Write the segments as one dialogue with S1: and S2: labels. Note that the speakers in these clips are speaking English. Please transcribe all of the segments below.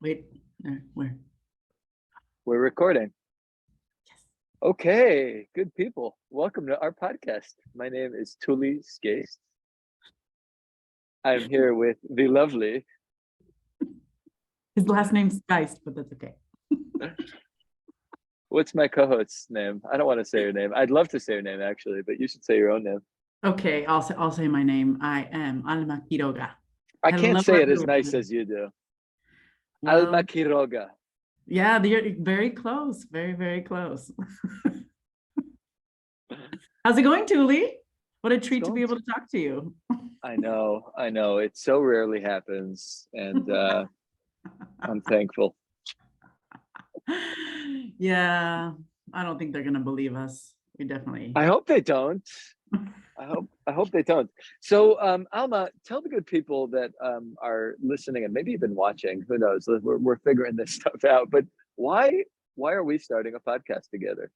S1: Wait, where?
S2: We're recording.
S1: Yes.
S2: Okay, good people. Welcome to our podcast. My name is Tuli Alma. I'm here with the lovely.
S1: His last name's Geist, but that's okay.
S2: What's my co-host's name? I don't want to say your name. I'd love to say your name actually, but you should say your own name.
S1: Okay, I'll say my name. I am Alma Quiroga.
S2: I can't
S1: Hello,
S2: say it as
S1: everyone.
S2: nice as you do.
S1: Well,
S2: Alma Quiroga.
S1: yeah, you're very close. Very, very close. How's it going, Tuli? What a treat to be able to talk to you.
S2: I know. It so rarely happens, and I'm thankful.
S1: Yeah, I don't think they're gonna believe us. We definitely.
S2: I hope they don't. I hope they don't. So, Alma, tell the good people that are listening and maybe even watching. Who knows? We're figuring this stuff out. But why are we starting a podcast together?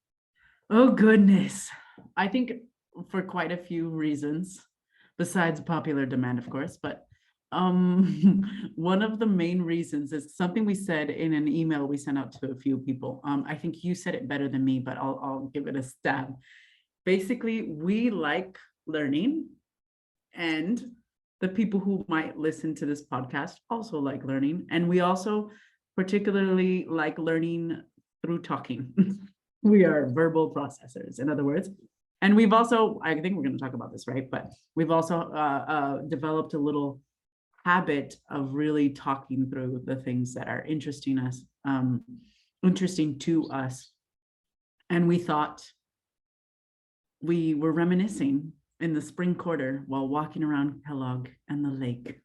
S1: Oh goodness, I think for quite a few reasons, besides popular demand, of course. But one of the main reasons is something we said in an email we sent out to a few people. I think you said it better than me, but I'll give it a stab. Basically, we like learning, and the people who might listen to this podcast also like learning, and we also particularly like learning through talking. We are verbal processors, in other words. And we've also, I think we're going to talk about this, right? But we've also developed a little habit of really talking through the things that are interesting to us. And we thought we were reminiscing in the spring quarter while walking around Kellogg and the lake.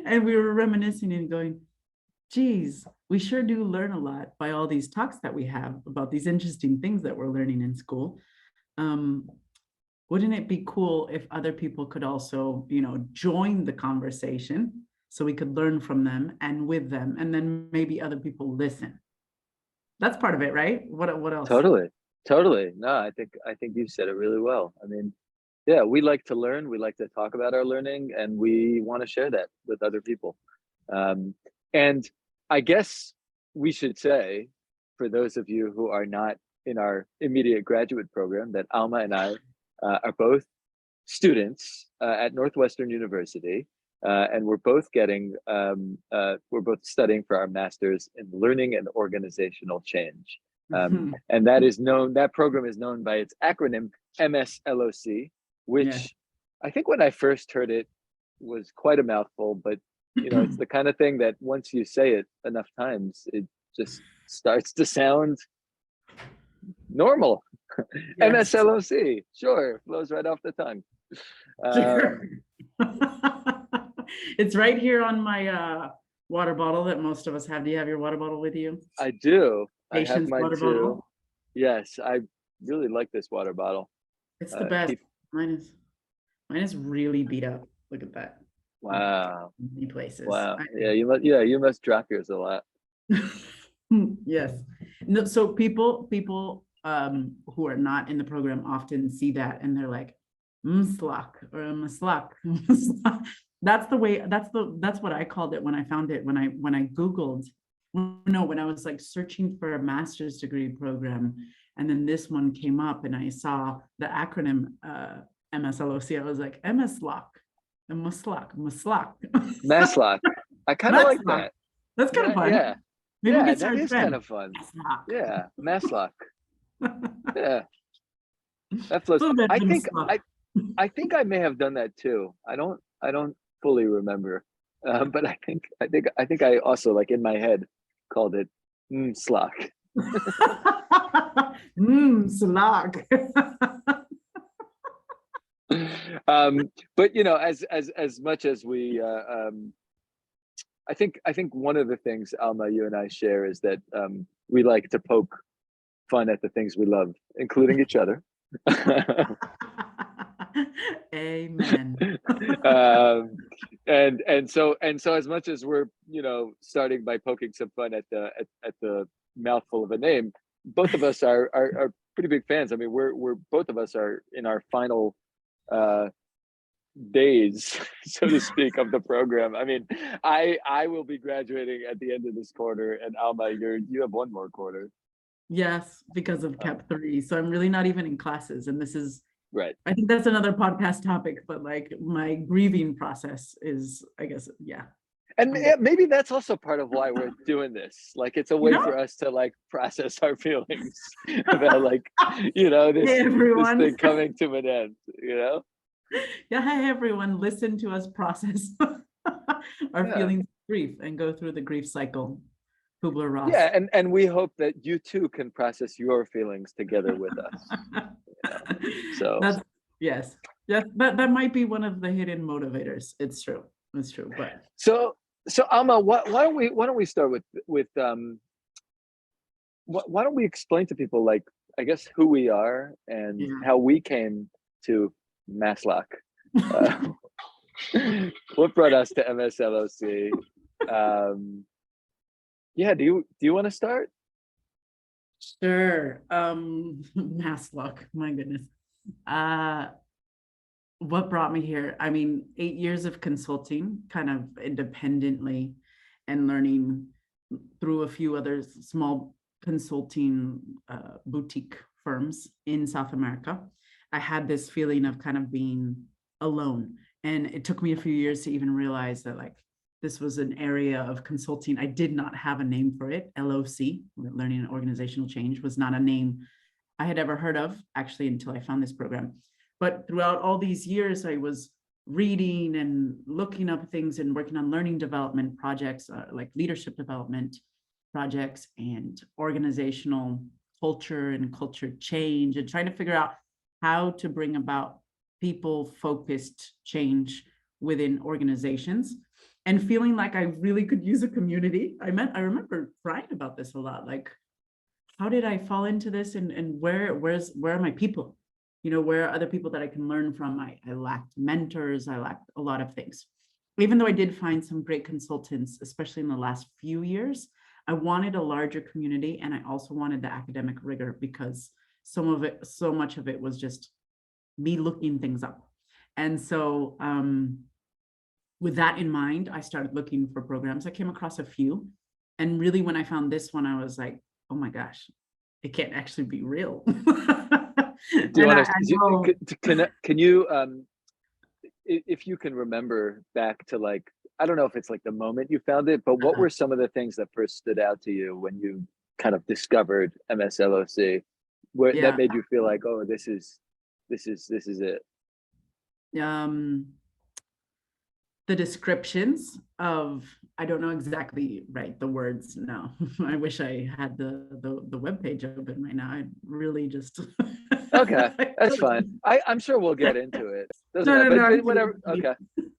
S1: And we were reminiscing and going, geez, we sure do learn a lot by all these talks that we have about these interesting things that we're learning in school. Wouldn't it be cool if other people could also, join the conversation so we could learn from them and with them, and then maybe other people listen? That's part of it, right? What else?
S2: Totally. No, I think you said it really well. I mean, yeah, we like to learn. We like to talk about our learning, and we want to share that with other people. And I guess we should say, for those of you who are not in our immediate graduate program, that Alma and I are both students at Northwestern University, and we're both studying for our master's in learning and organizational change. And that program is known by its acronym MSLOC, which I think when I first heard it was quite a mouthful, but it's the kind of thing that once you say it enough times, it just starts to sound normal. Yes. MSLOC, sure, flows right off the tongue.
S1: Sure. It's right here on my water bottle that most of us have. Do you have your water bottle with you?
S2: I do.
S1: Patience,
S2: I have mine
S1: water
S2: too.
S1: Bottle.
S2: Yes, I really like this water bottle.
S1: It's the best. Mine is really beat up. Look at that.
S2: Wow.
S1: Many places.
S2: Wow. You must drop yours a lot.
S1: Yes. No, so people who are not in the program often see that and they're like, MSLOC or MSLOC. That's what I called it when I found it, when I Googled, when I was like searching for a master's degree program, and then this one came up and I saw the acronym MSLOC. I was like, MSLOC.
S2: MSLOC. I kind of like that.
S1: That's kind of fun.
S2: Yeah.
S1: Maybe
S2: that is kind of fun.
S1: MSLOC.
S2: Yeah, MSLOC. Yeah. That flows. I think I may have done that too. I don't fully remember. But I think I also, like, in my head, called it MSLOC.
S1: MSLOC.
S2: But as much as we I think one of the things, Alma, you and I share is that we like to poke fun at the things we love, including each other.
S1: Amen.
S2: And so as much as we're starting by poking some fun at the mouthful of a name, both of us are pretty big fans. I mean, we're both of us are in our final days, so to speak, of the program. I mean, I will be graduating at the end of this quarter, and Alma, you have one more quarter.
S1: Yes, because of Cap 3. So I'm really not even in classes. And this is,
S2: Right.
S1: I think that's another podcast topic, but like my grieving process is, I guess, yeah.
S2: And maybe that's also part of why we're doing this. Like, it's a way for us to like process our feelings about like, this,
S1: Hey,
S2: this
S1: everyone.
S2: thing coming to an end,
S1: Yeah, hi everyone. Listen to us process our feelings of grief and go through the grief cycle. Kubler-Ross.
S2: Yeah, and we hope that you too can process your feelings together with us. So
S1: that's yes. Yeah, that might be one of the hidden motivators. It's true. It's true. But
S2: so Alma, why don't we start with why don't we explain to people, like, I guess, who we are and how we came to MSLOC. What brought us to MSLOC? Yeah, do you want to start?
S1: Sure. MSLOC, my goodness. What brought me here? I mean, 8 years of consulting kind of independently and learning through a few other small consulting boutique firms in South America. I had this feeling of kind of being alone. And it took me a few years to even realize that like this was an area of consulting. I did not have a name for it. LOC, Learning and Organizational Change, was not a name I had ever heard of, actually, until I found this program. But throughout all these years, I was reading and looking up things and working on learning development projects, like leadership development projects and organizational culture and culture change, and trying to figure out how to bring about people-focused change within organizations, and feeling like I really could use a community. I remember crying about this a lot, like, how did I fall into this, and where are my people? Where are other people that I can learn from? I lacked mentors, I lacked a lot of things. Even though I did find some great consultants, especially in the last few years, I wanted a larger community, and I also wanted the academic rigor, because so much of it was just me looking things up. And so with that in mind, I started looking for programs. I came across a few, and really when I found this one, I was like, oh my gosh, it can't actually be real.
S2: Do you want to, can you, if you can remember back to, like, I don't know if it's like the moment you found it, but what were some of the things that first stood out to you when you kind of discovered MSLOC, that made you feel like, oh, this is it?
S1: The descriptions of, I don't know exactly, right, the words, no. I wish I had the webpage open right now. I really just
S2: okay, that's fine. I'm sure we'll get into it.
S1: No,
S2: whatever. Okay,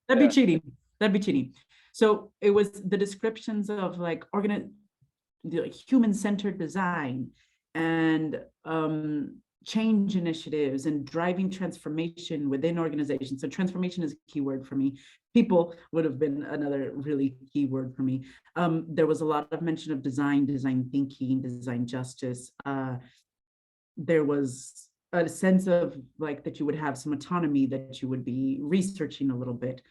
S1: that'd be cheating. So it was the descriptions of like human-centered design and change initiatives and driving transformation within organizations. So transformation is a key word for me. People would have been another really key word for me. There was a lot of mention of design thinking, design justice. There was a sense of like that you would have some autonomy, that you would be researching a little bit,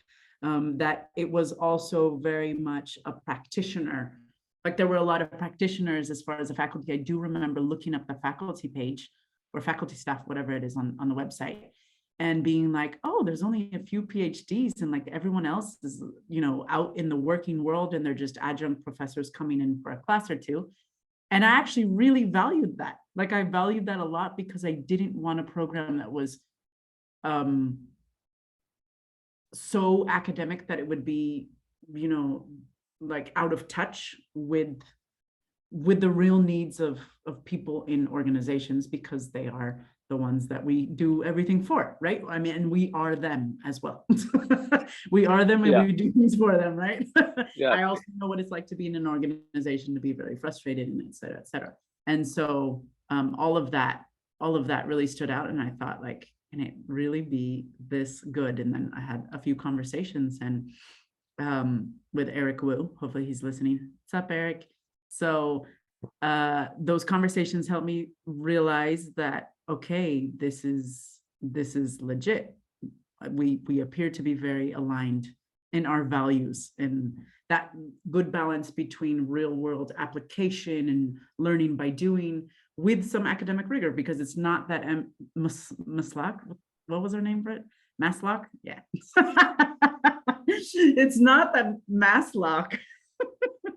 S1: that it was also very much a practitioner. Like there were a lot of practitioners as far as the faculty. I do remember looking up the faculty page or faculty staff, whatever it is on the website, and being like, oh, there's only a few PhDs and like everyone else is, out in the working world and they're just adjunct professors coming in for a class or two. And I actually really valued that. Like I valued that a lot because I didn't want a program that was so academic that it would be, like out of touch with the real needs of people in organizations, because they are the ones that we do everything for, right? I mean, and we are them as well. We are them and we do things for them, right? I also know what it's like to be in an organization, to be very frustrated, and et cetera, et cetera. And so all of that really stood out. And I thought, like, can it really be this good? And then I had a few conversations and with Eric Wu, hopefully he's listening. What's up, Eric? So those conversations helped me realize that, okay, this is legit. we appear to be very aligned in our values, and that good balance between real world application and learning by doing with some academic rigor, because it's not that MSLOC, what was her name, Brett? MSLOC? Yeah. It's not that MSLOC.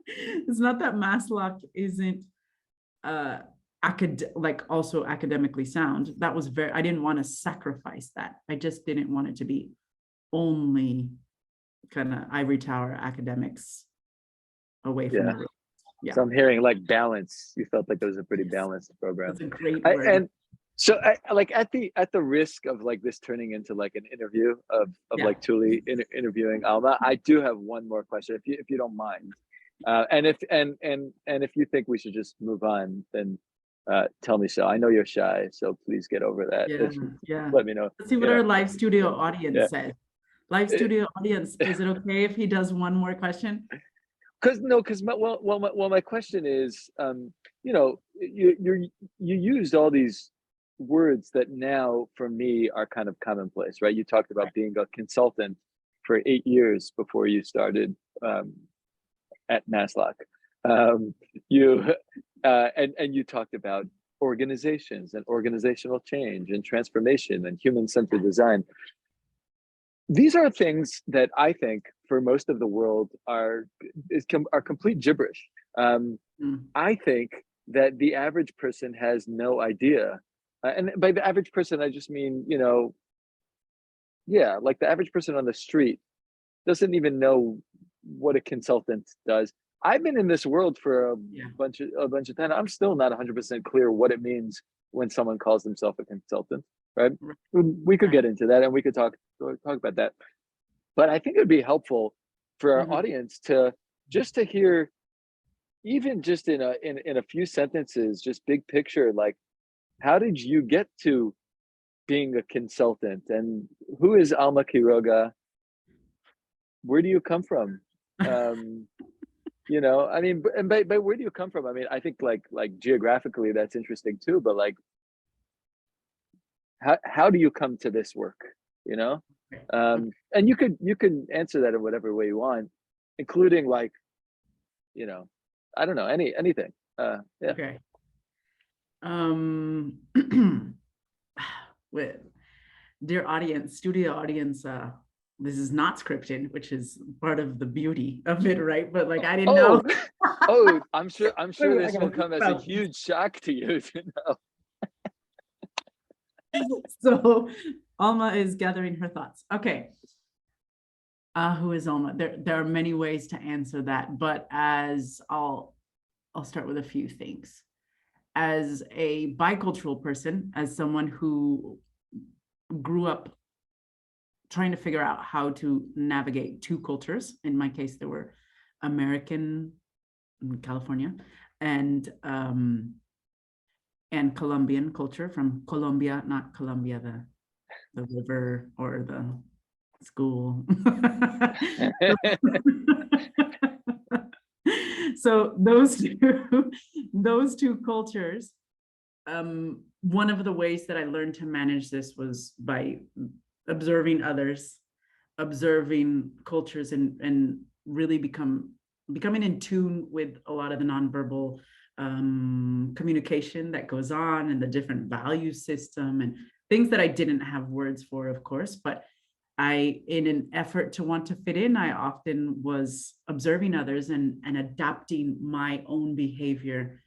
S1: It's not that MSLOC isn't like also academically sound. That was very, I didn't want to sacrifice that. I just didn't want it to be only kind of ivory tower academics away from the. Yeah.
S2: So I'm hearing like balance. You felt like it was a pretty balanced program.
S1: That's a great word.
S2: And so I like at the risk of like this turning into like an interview of like Tuli interviewing Alma, I do have one more question if you don't mind. And if you think we should just move on, then tell me so. I know you're shy, so please get over that.
S1: Yeah.
S2: Let me know.
S1: Let's see what our live studio audience says. Live studio audience, is it okay if he does one more question?
S2: Because my question is, you know, you used all these words that now for me are kind of commonplace, right? You talked about being a consultant for 8 years before you started at MSLOC. And you talked about organizations and organizational change and transformation and human-centered design. These are things that I think for most of the world are complete gibberish. I think that the average person has no idea. And by the average person, I just mean, you know, like the average person on the street doesn't even know what a consultant does. I've been in this world for a bunch of time. I'm still not 100% clear what it means when someone calls themselves a consultant, right? We could get into that and we could talk about that. But I think it would be helpful for our audience to hear, even just in a few sentences, just big picture, like, how did you get to being a consultant, and who is Alma Quiroga? Where do you come from? You know, I mean, and by where do you come from? I mean, I think like geographically that's interesting too, but like, how do you come to this work? You know, and you can answer that in whatever way you want, including like, you know, I don't know, anything.
S1: Okay. With dear audience, studio audience, this is not scripted, which is part of the beauty of it, right? But like, I didn't know.
S2: I'm sure this will come as a huge shock to you to know.
S1: So Alma is gathering her thoughts. Okay. Who is Alma? There are many ways to answer that, but as I'll start with a few things. As a bicultural person, as someone who grew up trying to figure out how to navigate two cultures. In my case, there were American, California, and Colombian culture, from Colombia, not Colombia, the river or the school. So those two cultures, one of the ways that I learned to manage this was by observing others, observing cultures, and really becoming in tune with a lot of the nonverbal communication that goes on, and the different value system and things that I didn't have words for, of course, but in an effort to want to fit in, I often was observing others and adapting my own behavior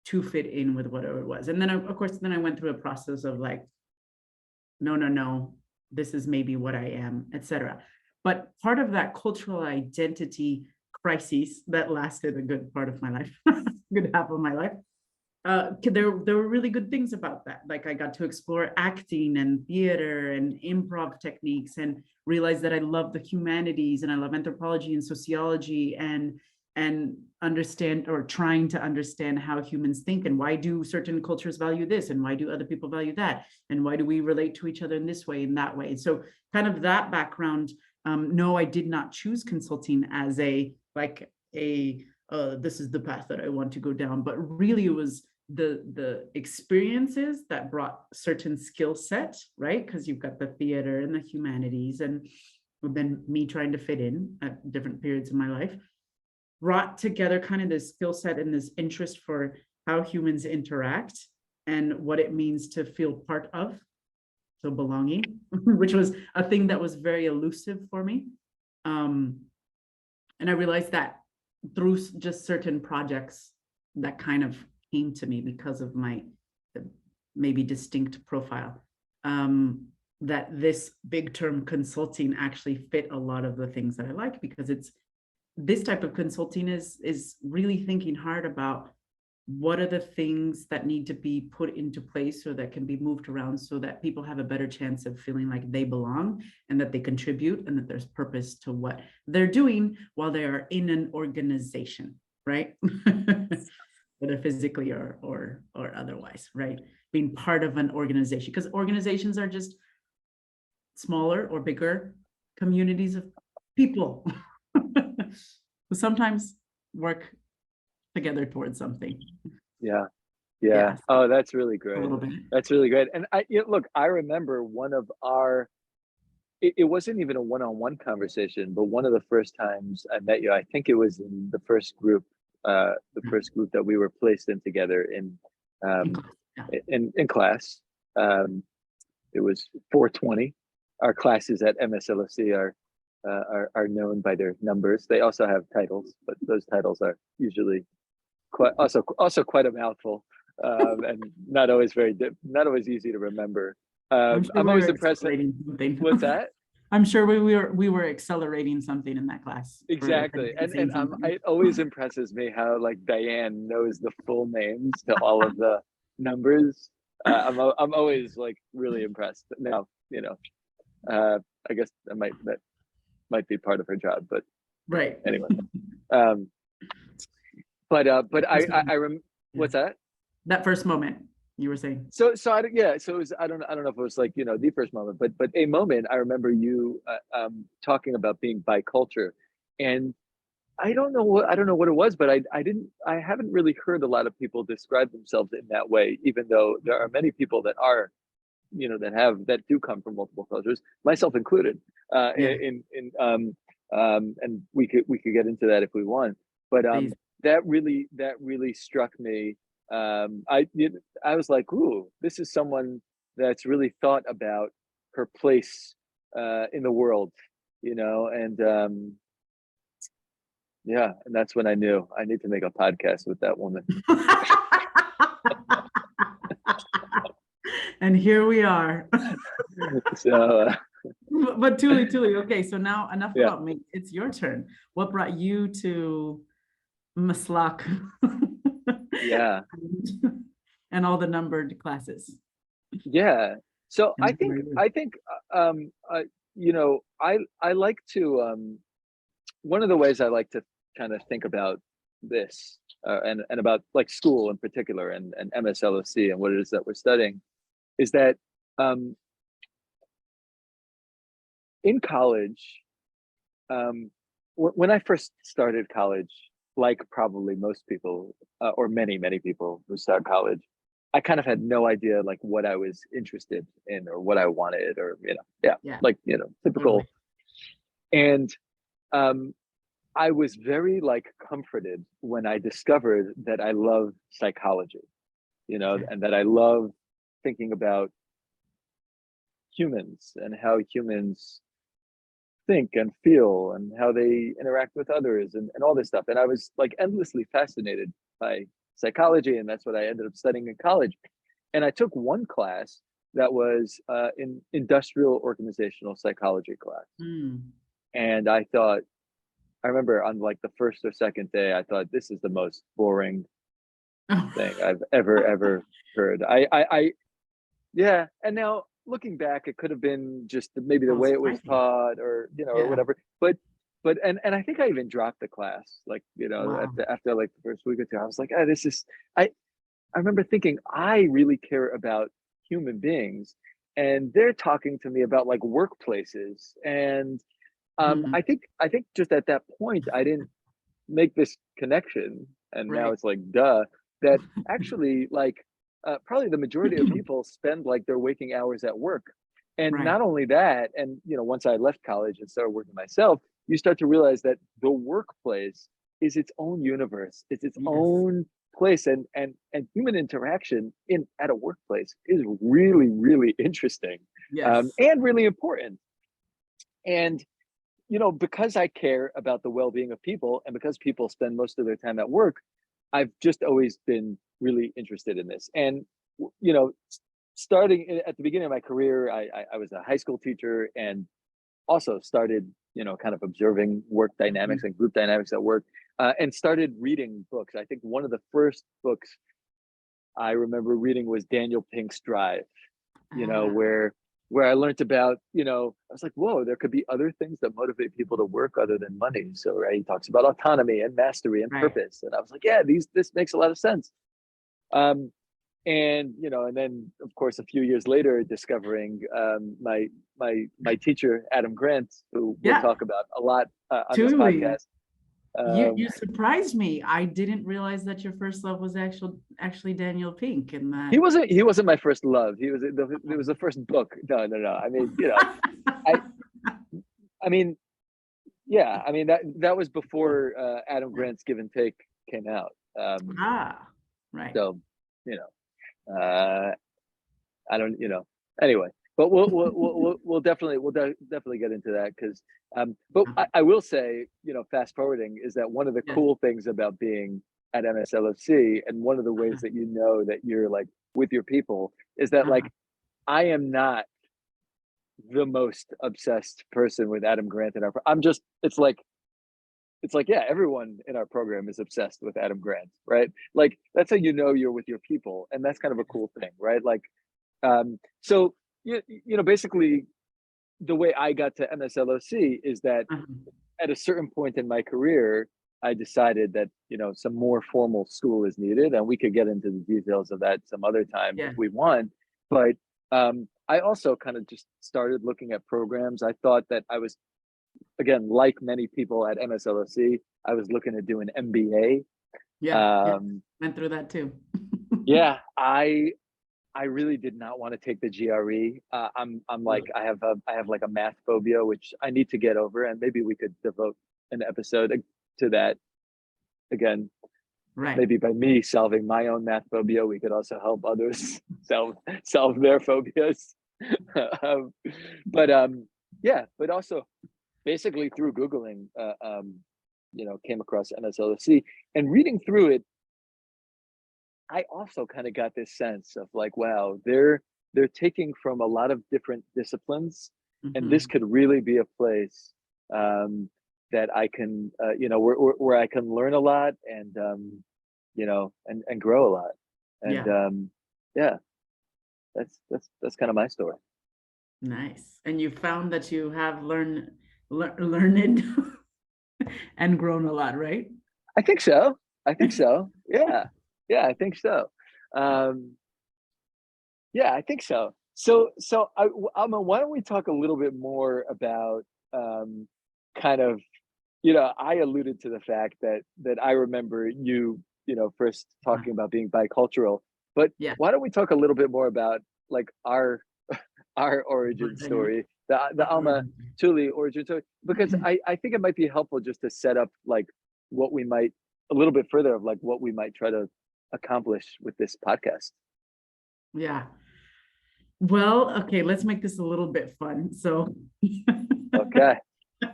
S1: to fit in with whatever it was. And then, of course, I went through a process of like, no, this is maybe what I am, etc. But part of that cultural identity crisis that lasted a good part of my life, good half of my life, there were really good things about that. Like, I got to explore acting and theater and improv techniques, and realize that I love the humanities and I love anthropology and sociology, and understand, or trying to understand, how humans think, and why do certain cultures value this, and why do other people value that, and why do we relate to each other in this way and that way. So kind of that background. No, I did not choose consulting as this is the path that I want to go down, but really it was the experiences that brought certain skill set, right? Because you've got the theater and the humanities, and then me trying to fit in at different periods of my life, brought together kind of this skill set and this interest for how humans interact and what it means to feel part of, so belonging, which was a thing that was very elusive for me. And I realized that through just certain projects that kind of came to me because of my maybe distinct profile, that this big term consulting actually fit a lot of the things that I like, because it's this type of consulting is really thinking hard about what are the things that need to be put into place or that can be moved around so that people have a better chance of feeling like they belong and that they contribute and that there's purpose to what they're doing while they are in an organization, right? Whether physically or otherwise, right? Being part of an organization, because organizations are just smaller or bigger communities of people who sometimes work together towards something.
S2: Yeah. Oh, that's really
S1: A
S2: great.
S1: little bit.
S2: That's really great. And look, I remember one of our, it wasn't even a one-on-one conversation, but one of the first times I met you, I think it was in the first group that we were placed in together in class. It was 420. Our classes at MSLOC are known by their numbers. They also have titles, but those titles are usually also quite a mouthful, and not always easy to remember. I'm always impressed. What's that?
S1: I'm sure we were accelerating something in that class.
S2: Exactly, and it always impresses me how like Diane knows the full names to all of the numbers. I'm always like really impressed. Now, I guess that might be part of her job, but
S1: right.
S2: Anyway, but I what's that?
S1: That first moment you were saying.
S2: So it was, I don't know if it was like, the first moment, but a moment I remember you talking about being bicultural, and I don't know what it was, but I haven't really heard a lot of people describe themselves in that way, even though there are many people that are, that do come from multiple cultures, myself included. And we could get into that if we want, but that really struck me. I was like, ooh, this is someone that's really thought about her place in the world, and and that's when I knew I need to make a podcast with that woman.
S1: And here we are.
S2: So
S1: but Tuli, okay, so now enough about me. It's your turn. What brought you to MSLOC? And all the numbered classes.
S2: So I think I like to one of the ways I like to kind of think about this and about like school in particular and MSLOC and what it is that we're studying is that in college, when I first started college, like probably most people or many people who start college, I kind of had no idea like what I was interested in or what I wanted or typical. And I was very like comforted when I discovered that I love psychology, and that I love thinking about humans and how humans think and feel and how they interact with others and all this stuff. And I was like endlessly fascinated by psychology, and that's what I ended up studying in college. And I took one class that was in industrial organizational psychology class. And I remember on like the first or second day, I thought, this is the most boring thing I've ever heard. And now looking back, it could have been just maybe the way it was taught or, or whatever. But I think I even dropped the class, like, after like the first week or two, I was like, I remember thinking, I really care about human beings and they're talking to me about like workplaces. And I think just at that point, I didn't make this connection. And now it's like, duh, that actually like probably the majority of people spend like their waking hours at work. And
S1: Right.
S2: not only that, and once I left college and started working myself, you start to realize that the workplace is its own universe. It's its
S1: Yes.
S2: own place, and human interaction in at a workplace is really, really interesting,
S1: Yes.
S2: and really important. And because I care about the well-being of people, and because people spend most of their time at work, I've just always been really interested in this. And starting at the beginning of my career, I was a high school teacher, and also started kind of observing work dynamics
S1: Mhm.
S2: and group dynamics at work, and started reading books. I think one of the first books I remember reading was Daniel Pink's Drive,
S1: Ah,
S2: where I learned about, I was like, whoa, there could be other things that motivate people to work other than money. So, right, he talks about autonomy and mastery and
S1: right.
S2: purpose. And I was like, yeah, this makes a lot of sense. Um, and then of course a few years later, discovering my teacher Adam Grant, who we'll
S1: Yeah.
S2: talk about a lot on this
S1: Tuli,
S2: podcast.
S1: you surprised me. I didn't realize that your first love was actually Daniel Pink, and that.
S2: He wasn't my first love. It was the first book. No. I mean, I I mean, yeah, I mean that was before Adam
S1: Yeah.
S2: Grant's Give and Take came out.
S1: Ah, right.
S2: So you I don't, anyway, but we'll definitely get into that, because but
S1: Uh-huh.
S2: I will say, fast forwarding is that one of the
S1: Yes.
S2: cool things about being at MSLOC, and one of the ways
S1: Uh-huh.
S2: that that you're like with your people, is that
S1: Uh-huh.
S2: like I am not the most obsessed person with Adam Grant in our I'm just it's like yeah, everyone in our program is obsessed with Adam Grant, right? Like that's how you're with your people, and that's kind of a
S1: Yes.
S2: cool thing, right? Like so basically the way I got to MSLOC is that
S1: Uh-huh.
S2: at a certain point in my career, I decided that some more formal school is needed, and we could get into the details of that some other time if
S1: Yeah.
S2: we want. But I also kind of just started looking at programs. I thought that I was, again, like many people at MSLOC, I was looking to do an MBA.
S1: Yeah. Yeah. Went through that too.
S2: Yeah, I really did not want to take the GRE. I'm like
S1: Really?
S2: I have like a math phobia, which I need to get over, and maybe we could devote an episode to that. Again,
S1: Right.
S2: maybe by me solving my own math phobia, we could also help others solve their phobias. um, but yeah, but also basically through Googling, came across MSLC, and reading through it, I also kind of got this sense of like, wow, they're taking from a lot of different disciplines, and this
S1: Hmm.
S2: could really be a place that I can, where I can learn a lot, and and grow a lot. And
S1: Yeah.
S2: yeah, that's kind of my story.
S1: Nice. And you found that you have learned and grown a lot, right?
S2: I think so. I think so. Yeah, yeah, I think so. Um, Yeah, I think so. Alma, why don't we talk a little bit more about um, kind of, I alluded to the fact that I remember you, first
S1: Uh,
S2: talking about being bicultural, but
S1: yeah.
S2: why don't we talk a little bit more about like our our origin
S1: Dynamic.
S2: story, the Alma
S1: Origin.
S2: Tuli origin story, because I think it might be helpful just to set up like what we might a little bit further of like what we might try to accomplish with this podcast.
S1: Yeah. Well, okay, let's make this a little bit fun. So,
S2: Okay,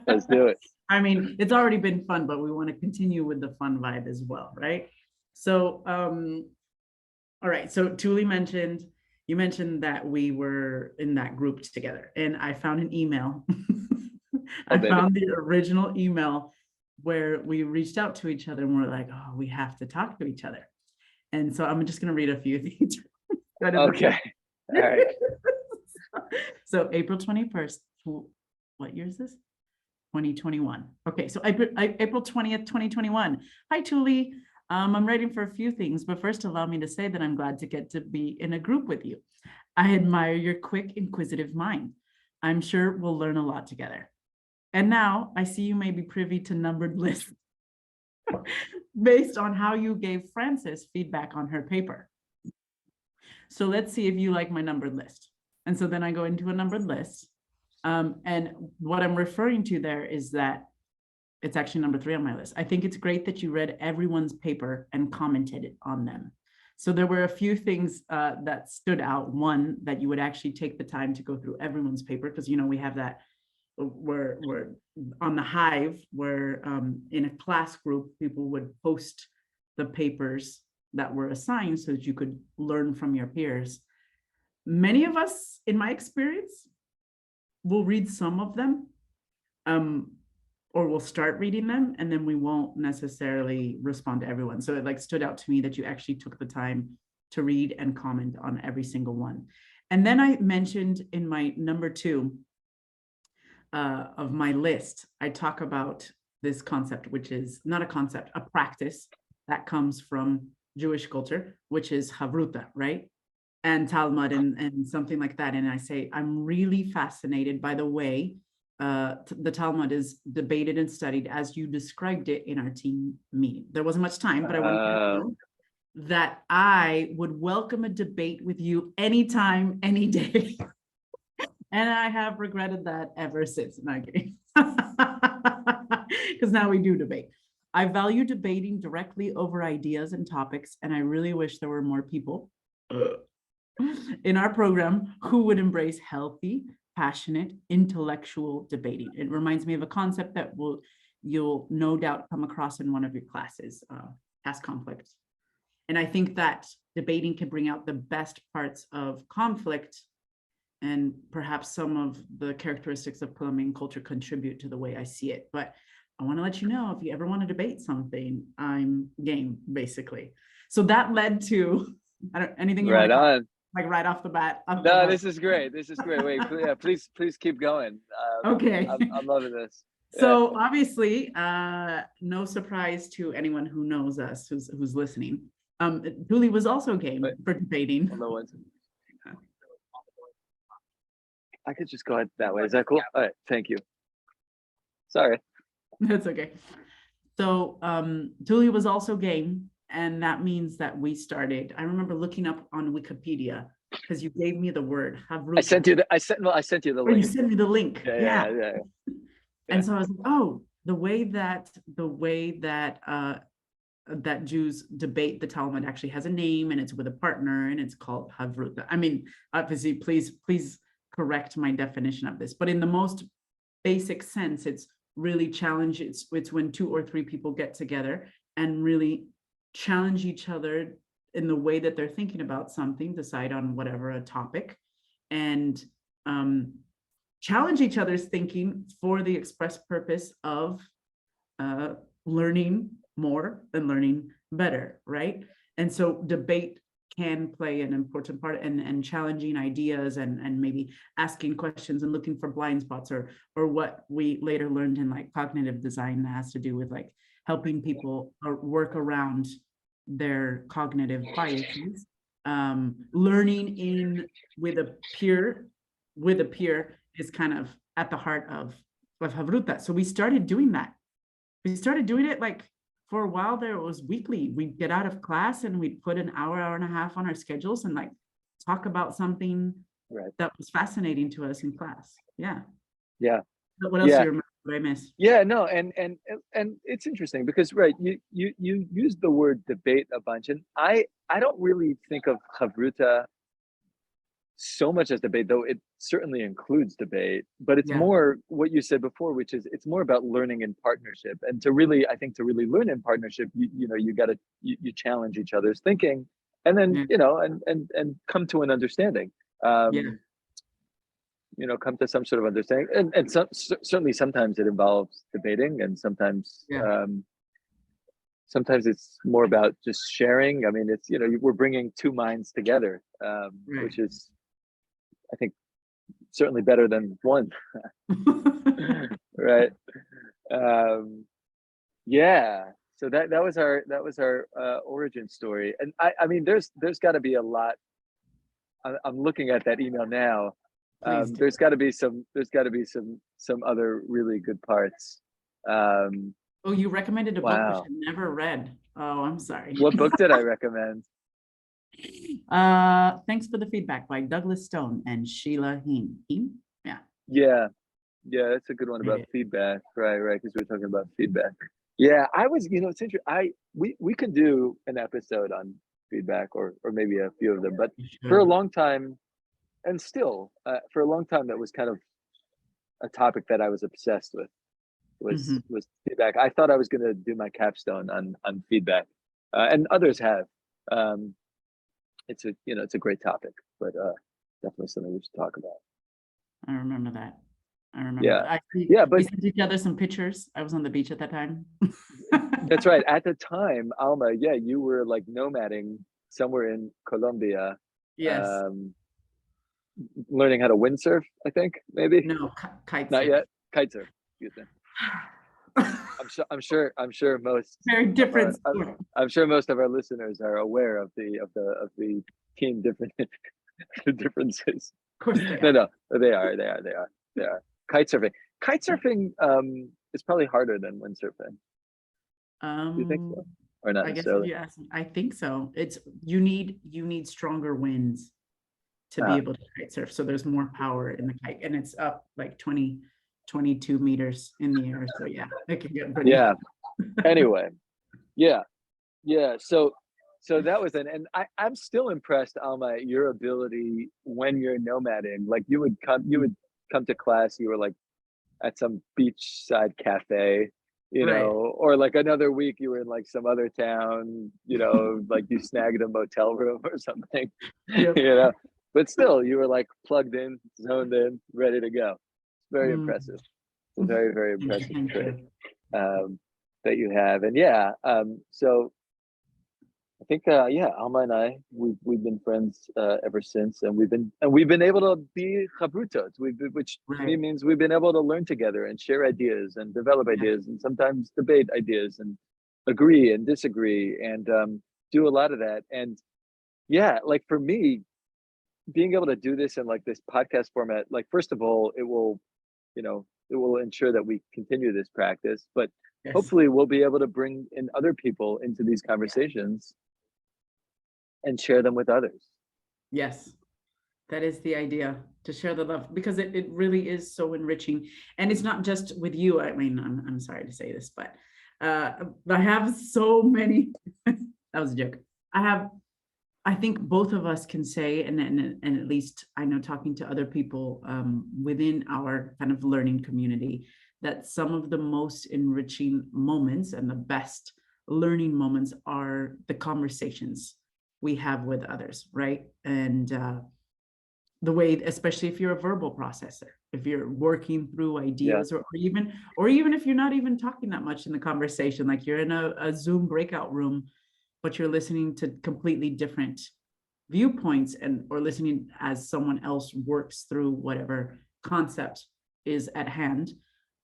S2: let's do it.
S1: I mean, it's already been fun, but we want to continue with the fun vibe as well, right? So, all right. So you mentioned that we were in that group together, and I found an email.
S2: Oh,
S1: I
S2: baby.
S1: found the original email where we reached out to each other and we're like, oh, we have to talk to each other. And so I'm just going to read a few things.
S2: Okay. All right.
S1: So April 21st, what year is this? 2021. Okay, so April 20th, 2021. Hi, Tuli. I'm writing for a few things, but first allow me to say that I'm glad to get to be in a group with you. I admire your quick, inquisitive mind. I'm sure we'll learn a lot together. And now I see you may be privy to numbered lists based on how you gave Frances feedback on her paper. So let's see if you like my numbered list. And so then I go into a numbered list. And what I'm referring to there is that it's actually number 3 on my list. I think it's great that you read everyone's paper and commented on them. So there were a few things that stood out. One, that you would actually take the time to go through everyone's paper, because, you know, we have that, we're on the Hive, where in a class group, people would post the papers that were assigned so that you could learn from your peers. Many of us, in my experience, will read some of them, or we'll start reading them, and then we won't necessarily respond to everyone. So it like stood out to me that you actually took the time to read and comment on every single one. And then I mentioned in my number 2 of my list, I talk about this concept, which is not a concept, a practice that comes from Jewish culture, which is Havruta, right? And Talmud and something like that. And I say, I'm really fascinated by the way the Talmud is debated and studied as you described it in our team meeting. There wasn't much time, but I wanted to know that I would welcome a debate with you anytime, any day. And I have regretted that ever since. Because now we do debate. I value debating directly over ideas and topics, and I really wish there were more people in our program who would embrace healthy, passionate, intellectual debating. It reminds me of a concept that you'll no doubt come across in one of your classes, past conflict. And I think that debating can bring out the best parts of conflict, and perhaps some of the characteristics of Colombian culture contribute to the way I see it. But I want to let you know, if you ever want to debate something, I'm game, basically. So that led to anything you
S2: right
S1: want to
S2: on.
S1: Like right off the bat.
S2: No, this is great. This is great. Wait, please keep going.
S1: Okay.
S2: I'm loving this.
S1: So obviously, no surprise to anyone who knows us, who's listening. Tuli was also game for debating.
S2: I could just go ahead that way. Is that cool? All right. Thank you. Sorry.
S1: That's okay. So Tuli was also game. And that means that we started, I remember looking up on Wikipedia, because you gave me the word Havruta.
S2: I sent you the link.
S1: You sent me the link.
S2: Yeah.
S1: And so I was like, oh, the way that that Jews debate the Talmud actually has a name, and it's with a partner, and it's called Havruta. I mean, obviously, please correct my definition of this, but in the most basic sense, it's really challenge. It's when 2 or 3 people get together and really challenge each other in the way that they're thinking about something, decide on whatever a topic, and challenge each other's thinking for the express purpose of learning more and learning better, right? And so debate can play an important part, and challenging ideas and maybe asking questions and looking for blind spots, or what we later learned in like cognitive design that has to do with like helping people work around their cognitive biases. Learning with a peer is kind of at the heart of Havruta. So we started doing that. We started doing it like for a while there. It was weekly. We'd get out of class and we'd put an hour and a half on our schedules and like talk about something that was fascinating to us in class. Yeah. What else do you remember? What I miss?
S2: Yeah, no, and it's interesting because you use the word debate a bunch, and I don't really think of Havruta so much as debate, though it certainly includes debate, but it's more what you said before, which is it's more about learning in partnership. And to really learn in partnership, you challenge each other's thinking, and then and come to an understanding. Come to some sort of understanding, and certainly sometimes it involves debating, and sometimes sometimes it's more about just sharing. I mean, it's we're bringing 2 minds together, which is, I think, certainly better than one. Right. So that was our origin story, and I mean there's got to be a lot. I'm looking at that email now. There's got to be some other really good parts.
S1: Oh, you recommended a book which I never read. Oh, I'm sorry.
S2: What book did I recommend?
S1: Thanks for the feedback by Douglas Stone and Sheila Heen. Heen? Yeah.
S2: Yeah, yeah, that's a good one
S1: Read
S2: about
S1: it.
S2: feedback. Right, because we're talking about feedback. Yeah, I was, it's interesting. We could do an episode on feedback or maybe a few of them, but
S1: You
S2: for a
S1: should.
S2: long time, and still for a long time, that was kind of a topic that I was obsessed with
S1: Mhm.
S2: was feedback. I thought I was going to do my capstone on feedback, and others have. Um, it's a great topic, but definitely something we should talk about.
S1: I remember that. I remember
S2: Yeah,
S1: that. Actually,
S2: yeah,
S1: we
S2: but
S1: sent each other some pictures. I was on the beach at that time.
S2: that's right. At the time, Alma, yeah, you were like nomading somewhere in Colombia,
S1: Yes.
S2: um, learning how to windsurf. I think maybe
S1: No, kite
S2: not
S1: surf.
S2: yet. Kitesurf. Excuse me. I'm sure most
S1: Very
S2: of
S1: different
S2: our
S1: sport.
S2: I'm sure most of our listeners are aware of the team different the differences.
S1: Of course they
S2: No,
S1: are.
S2: no, they are. Kite surfing is probably harder than windsurfing. Do you think
S1: Um,
S2: so? Or not
S1: I guess if
S2: necessarily?
S1: you ask me, I think so. It's you need stronger winds to be
S2: Ah,
S1: able to kite surf. So there's more power in the kite, and it's up like 22 meters in the air. So yeah, it can get pretty.
S2: yeah. Anyway, yeah, yeah. So that was and I'm still impressed, Alma, at your ability when you're nomading. Like you would come to class, you were like at some beachside cafe,
S1: Right.
S2: or like another week you were in like some other town, like you snagged a motel room or something,
S1: Yep.
S2: you know. But still, you were like plugged in, zoned in, ready to go. It's very
S1: Mm.
S2: impressive. It's a very, very
S1: Thank you.
S2: impressive
S1: Thank
S2: trait
S1: you.
S2: um, that you have. And yeah, so I think yeah, Alma and I we've been friends ever since, and we've been able to be chavrutot, which to me
S1: Right.
S2: means we've been able to learn together and share ideas and develop
S1: Yeah.
S2: ideas and sometimes debate ideas and agree and disagree and do a lot of that. And yeah, like for me, being able to do this in like this podcast format, like first of all, it will ensure that we continue this practice, but
S1: Yes.
S2: hopefully we'll be able to bring in other people into these
S1: Yeah.
S2: conversations and share them with others.
S1: Yes. That is the idea, to share the love, because it really is so enriching. And it's not just with you. I mean, I'm sorry to say this, but I have so many. That was a joke. I think both of us can say, and at least I know, talking to other people within our kind of learning community, that some of the most enriching moments and the best learning moments are the conversations we have with others, right? And the way, especially if you're a verbal processor, if you're working through
S2: Yeah.
S1: ideas, or even if you're not even talking that much in the conversation, like you're in a Zoom breakout room, but you're listening to completely different viewpoints, and or listening as someone else works through whatever concept is at hand.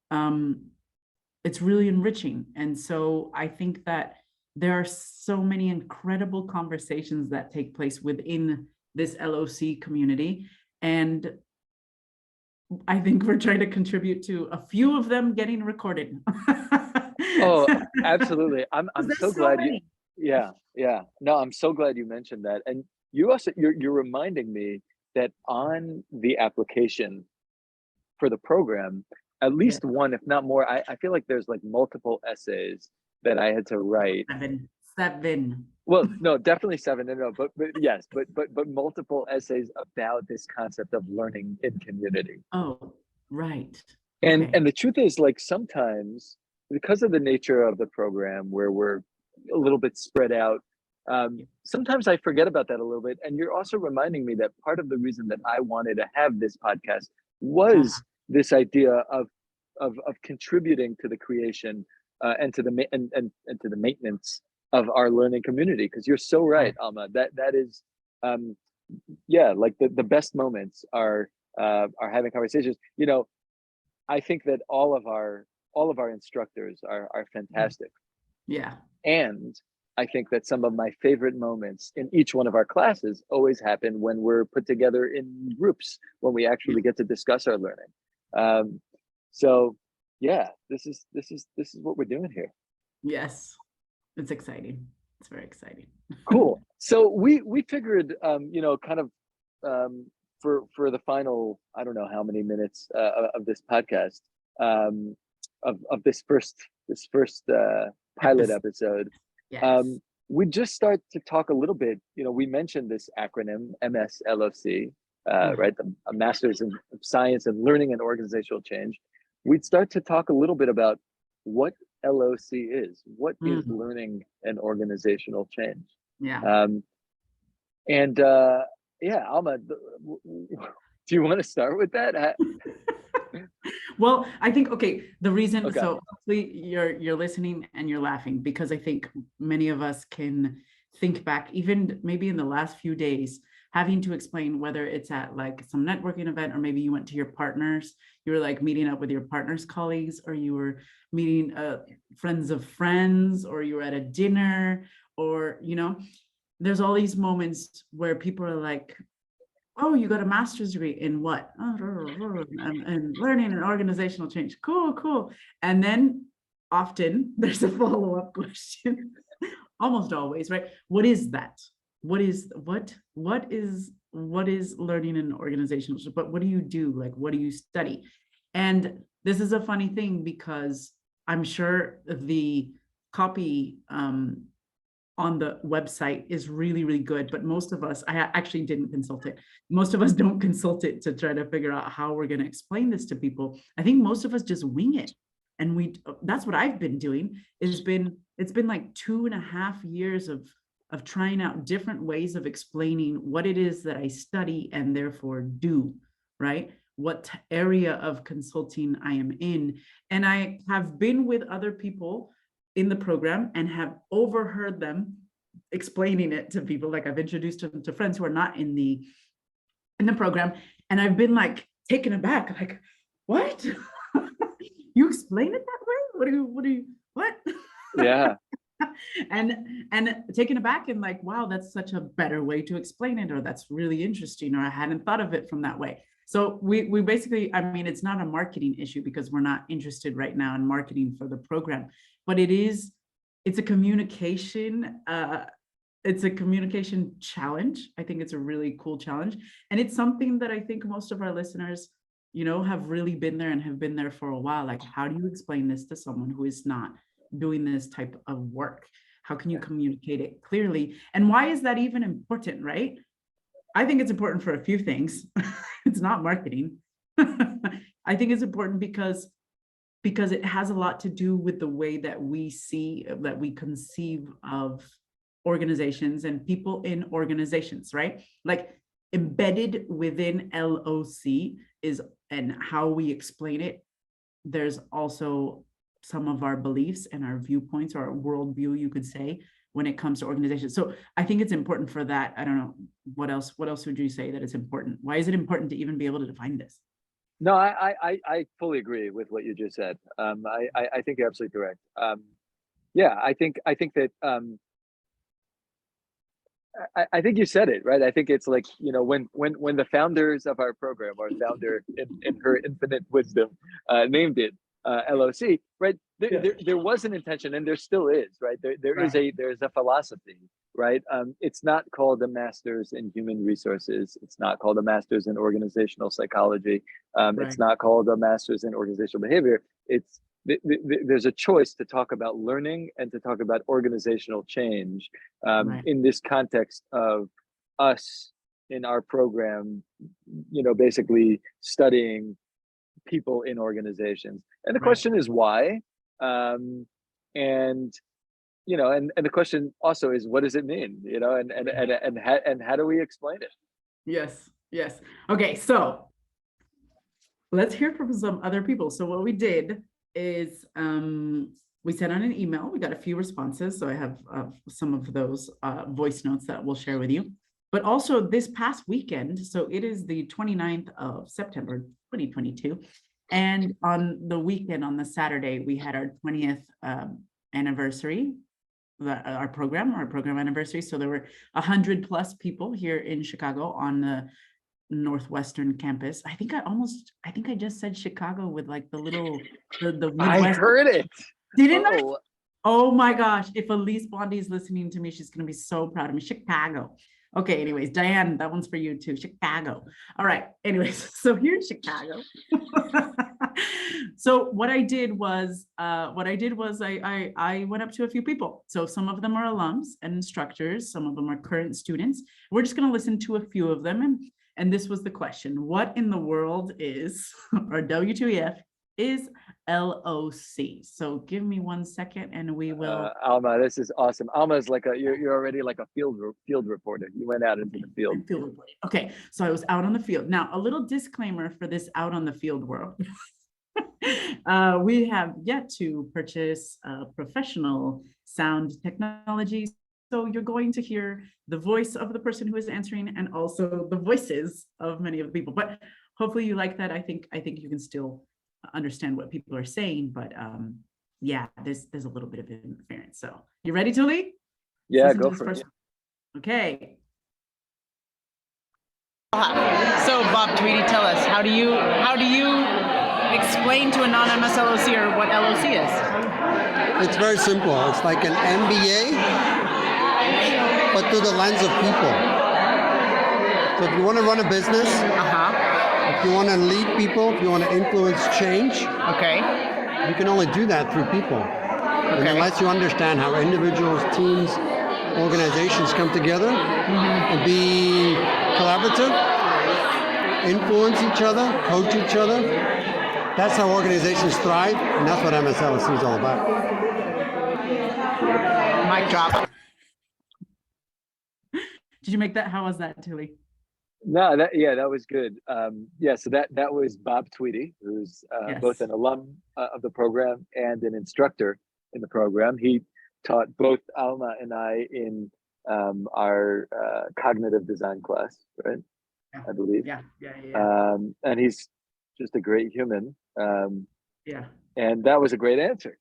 S1: um it's really enriching. And so I think that there are so many incredible conversations that take place within this LOC community, and I think we're trying to contribute to a few of them getting recorded.
S2: Oh, absolutely. I'm so
S1: There's so
S2: glad you.
S1: many.
S2: Yeah, yeah. No, I'm so glad you mentioned that. And you're reminding me that on the application for the program, at
S1: Yeah.
S2: least one, if not more, I feel like there's like multiple essays that I had to write.
S1: Seven.
S2: Well, no, definitely seven. No, but yes, but multiple essays about this concept of learning in community.
S1: Oh, right.
S2: And
S1: Okay.
S2: the truth is, like sometimes because of the nature of the program where we're a little bit spread out, sometimes I forget about that a little bit. And you're also reminding me that part of the reason that I wanted to have this podcast was this idea of contributing to the creation and to and to the maintenance of our learning community. Because you're so right,
S1: Right.
S2: Alma. That is, um, yeah, like the best moments are having conversations. I think that all of our instructors are fantastic.
S1: Yeah.
S2: And I think that some of my favorite moments in each one of our classes always happen when we're put together in groups, when we
S1: Yeah.
S2: actually get to discuss our learning. Um, so yeah, this is what we're doing here.
S1: Yes. It's exciting. It's very exciting.
S2: Cool. So we figured, kind of for the final, I don't know how many minutes of this podcast, of this first pilot episode,
S1: Yes.
S2: we'd just start to talk a little bit. We mentioned this acronym MSLOC, right? A Master's in Science and Learning and Organizational Change. We'd start to talk a little bit about what LOC is. What is learning and organizational change?
S1: Yeah.
S2: And yeah, Alma, do you want to start with that?
S1: Well, I think, okay, the reason,
S2: Okay.
S1: so hopefully you're listening and you're laughing, because I think many of us can think back, even maybe in the last few days, having to explain whether it's at like some networking event, or maybe you went to your partners, you were like meeting up with your partner's colleagues, or you were meeting friends of friends, or you were at a dinner, or, there's all these moments where people are like, oh, you got a master's degree in what? And learning and organizational change. Cool. And then often there's a follow-up question, almost always, right? What is that? What is learning and organizational? But what do you do? Like, what do you study? And this is a funny thing, because I'm sure the copy on the website is really, really good, but most of us, I actually didn't consult it. Most of us don't consult it to try to figure out how we're going to explain this to people. I think most of us just wing it. And that's what I've been doing. It's been like 2.5 years of trying out different ways of explaining what it is that I study and therefore do, right? What area of consulting I am in. And I have been with other people in the program and have overheard them explaining it to people. Like, I've introduced them to friends who are not in the program, and I've been like taken aback, like, what? You explain it that way? What?
S2: Yeah.
S1: and taken aback and like, wow, that's such a better way to explain it, or that's really interesting, or I hadn't thought of it from that way. So we basically, I mean, it's not a marketing issue, because we're not interested right now in marketing for the program, but it's a communication, challenge. I think it's a really cool challenge. And it's something that I think most of our listeners, have really been there and have been there for a while. Like, how do you explain this to someone who is not doing this type of work? How can you communicate it clearly? And why is that even important, right? I think it's important for a few things. It's not marketing. I think it's important because it has a lot to do with the way that we conceive of organizations and people in organizations, right? Like, embedded within LOC is, and how we explain it, there's also some of our beliefs and our viewpoints, or our worldview, you could say, when it comes to organizations. So I think it's important for that. I don't know, what else would you say that it's important? Why is it important to even be able to define this?
S2: No, I fully agree with what you just said. I think you're absolutely correct. Yeah, I think that I think you said it right. I think it's like, when the founders of our program, or founder in her infinite wisdom, named it LOC, right? There was an intention, and there still is, right? There's a philosophy, right? It's not called a master's in human resources. It's not called a master's in organizational psychology. It's not called a master's in organizational behavior. There's a choice to talk about learning and to talk about organizational change in this context of us in our program, basically studying people in organizations. And the question is why? And the question also is, what does it mean? And how do we explain it?
S1: Yes. Okay, so let's hear from some other people. So what we did is we sent out an email. We got a few responses. So I have some of those voice notes that we'll share with you. But also this past weekend, so it is the 29th of September, 2022. And on the weekend, on the Saturday, we had our 20th anniversary, our program anniversary. So there were 100+ people here in Chicago on the Northwestern campus. I think I just said Chicago with like the little, the Midwest.
S2: I heard it.
S1: Didn't I? Oh my gosh. If Elise Bondi is listening to me, she's going to be so proud of me. Chicago. Okay. Anyways, Diane, that one's for you too. Chicago. All right. Anyways, so here in Chicago. So what I did was I went up to a few people. So some of them are alums and instructors. Some of them are current students. We're just going to listen to a few of them. And this was the question: what in the world is, or WTF is LOC? So give me 1 second and we will.
S2: Alma, this is awesome. Alma is like you're already like a field reporter. You went out into the field.
S1: Okay, so I was out on the field. Now, a little disclaimer for this out on the field world. We have yet to purchase professional sound technology. So you're going to hear the voice of the person who is answering and also the voices of many of the people. But hopefully you like that. I think you can still understand what people are saying, but yeah, there's a little bit of interference. So you ready, Tuli?
S2: Yeah, go for it.
S1: Okay.
S3: So Bob Tweedy, tell us, how do you explain to a non-MSLOC what LOC is?
S4: It's very simple. It's like an MBA, but through the lens of people. So if you want to run a business, if you want to lead people, if you want to influence change, you can only do that through people. And unless you understand how individuals, teams, organizations come together and be collaborative, influence each other, coach each other, that's how organizations thrive, and that's what MSLOC is all about.
S3: Mic drop.
S1: Did you make that? How was that, Tuli?
S2: No, that was good. So that was Bob Tweedy, who's both an alum of the program and an instructor in the program. He taught both Alma and I in our cognitive design class, right?
S1: Yeah.
S2: I believe.
S1: Yeah.
S2: And he's just a great human.
S1: Yeah.
S2: And that was a great answer.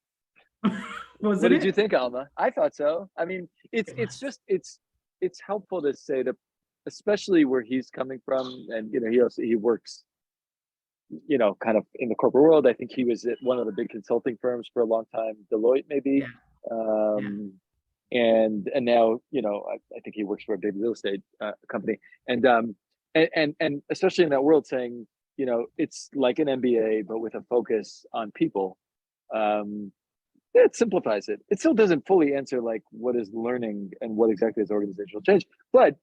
S1: What
S2: did you think, Alma? I thought so. I mean, it's helpful to say that, especially where he's coming from, and he works, kind of in the corporate world. I think he was at one of the big consulting firms for a long time, Deloitte maybe. And now, I think he works for a big real estate company. And especially in that world, saying, it's like an MBA, but with a focus on people. It simplifies it. It still doesn't fully answer like what is learning and what exactly is organizational change, but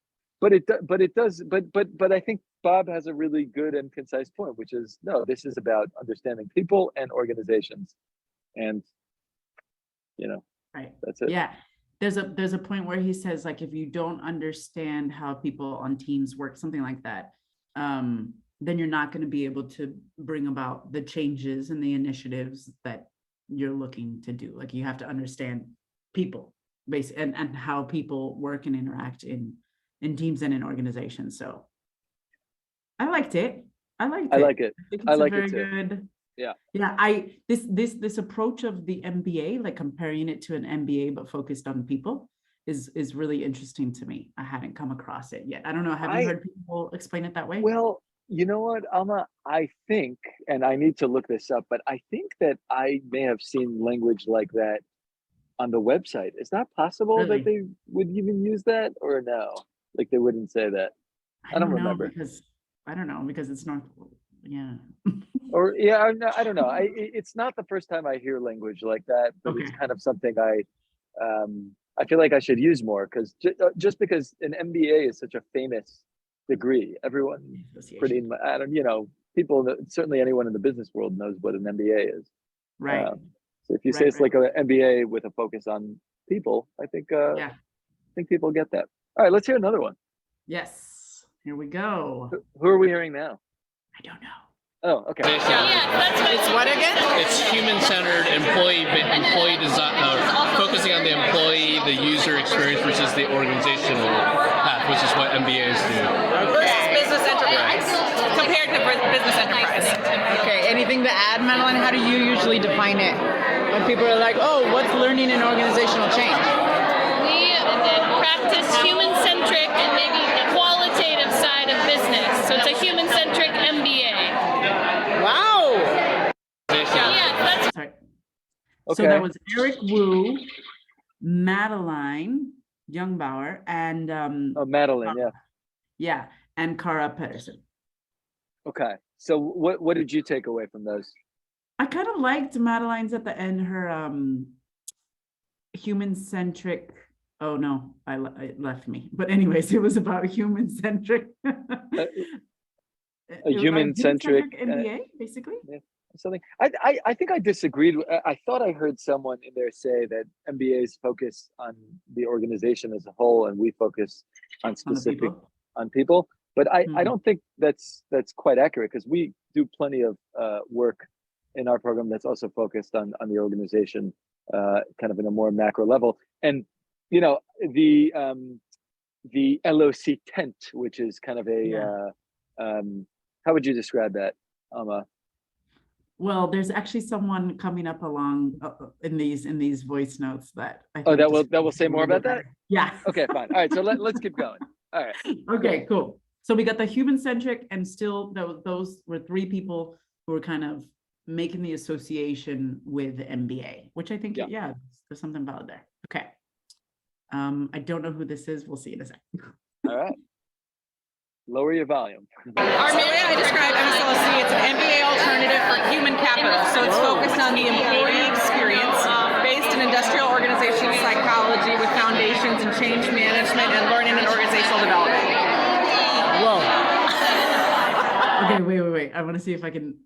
S2: I think Bob has a really good and concise point, which is, no, this is about understanding people and organizations, and
S1: right.
S2: That's it.
S1: Yeah. There's a point where he says, like, if you don't understand how people on teams work, something like that, then you're not going to be able to bring about the changes and the initiatives that you're looking to do. Like, you have to understand people and how people work and interact in teams and in organizations. So I liked it. I like it. I like it too. Good. Yeah. This approach of the MBA, like comparing it to an MBA but focused on people, is really interesting to me. I hadn't come across it yet. I don't know. Have you heard people explain it that way?
S2: Well, you know what, Alma? I think, and I need to look this up, but I think that I may have seen language like that on the website. Is that possible that they would even use that, or no? Like, they wouldn't say that? I don't remember.
S1: Because it's not, yeah.
S2: Or I don't know. It's not the first time I hear language like that, but it's kind of something I feel like I should use more, because just because an MBA is such a famous degree, everyone pretty, people, certainly anyone in the business world knows what an MBA is.
S1: Right.
S2: So if you say it's like an MBA with a focus on people, I think people get that. All right, let's hear another one.
S1: Yes. Here we go.
S2: Who are we hearing now?
S1: I don't know.
S2: Oh, okay.
S3: It's what again?
S5: It's human-centered employee design, focusing on the employee, the user experience versus the organizational path, which is what MBAs do.
S3: Versus business enterprise. Compared to business enterprise. Okay, anything to add, Madeline? How do you usually define it? When people are like, oh, what's learning in organizational change?
S6: We practice human-centric and maybe qualitative side of business. So it's a human-centric MBA.
S3: Wow.
S6: Yeah, that's
S1: Sorry. So
S2: Okay.
S1: that was Eric Wu, Madeline Youngbauer, and
S2: Oh, Madeline. Yeah.
S1: yeah, and Cara Pedersen.
S2: Okay. So what did you take away from those?
S1: I kind of liked Madeline's at the end, her human-centric. Oh no, it left me. But anyways, it was about human-centric.
S2: A human-centric
S1: MBA, basically.
S2: Yeah, something. I think I disagreed. I thought I heard someone in there say that MBAs focus on the organization as a whole, and we focus on specific on people. But I don't think that's quite accurate, because we do plenty of work in our program that's also focused on the organization, kind of in a more macro level. And you know, the LOC tent, which is kind of a how would you describe that, Alma?
S1: Well, there's actually someone coming up along in these voice notes that I think.
S2: Oh, that will say more about that?
S1: Yeah.
S2: Okay, fine. All right, so let's keep going. All right.
S1: Okay, cool. So we got the human-centric, and still those were three people who were kind of making the association with MBA, which I think, yeah, there's something valid there. Okay. I don't know who this is. We'll see in a second.
S2: All right. Lower your volume.
S3: Our way I describe MSLOC, it's an MBA alternative for human capital. So it's focused on the employee experience, based in industrial organizational psychology with foundations in change management and learning and organizational development.
S1: Whoa. Okay, wait. I want to see if I can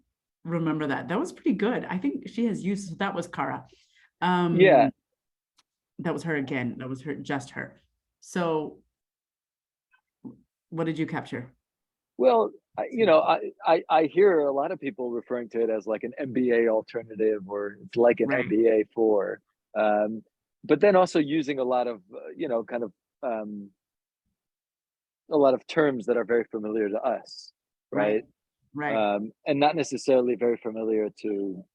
S1: remember that. That was pretty good. I think she has used, that was Cara.
S2: Yeah.
S1: That was her again. That was just her. So what did you capture?
S2: Well, I hear a lot of people referring to it as like an MBA alternative, or it's like an MBA for, but then also using a lot of, kind of a lot of terms that are very familiar to us, right?
S1: Right.
S2: And not necessarily very familiar to,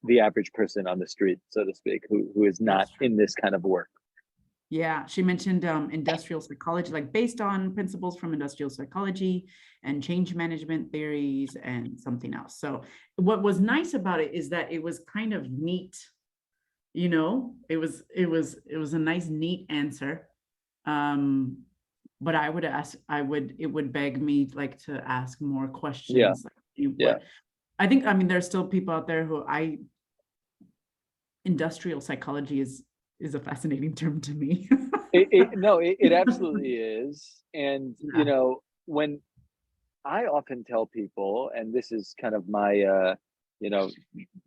S2: the average person on the street, so to speak, who is not in this kind of work.
S1: Yeah, she mentioned industrial psychology, like based on principles from industrial psychology and change management theories and something else. So what was nice about it is that it was kind of neat, it was a nice, neat answer. But it would beg me like to ask more questions.
S2: Yeah.
S1: I think, there's still people out there who industrial psychology is a fascinating term to me.
S2: it absolutely is. And, when I often tell people, and this is kind of my,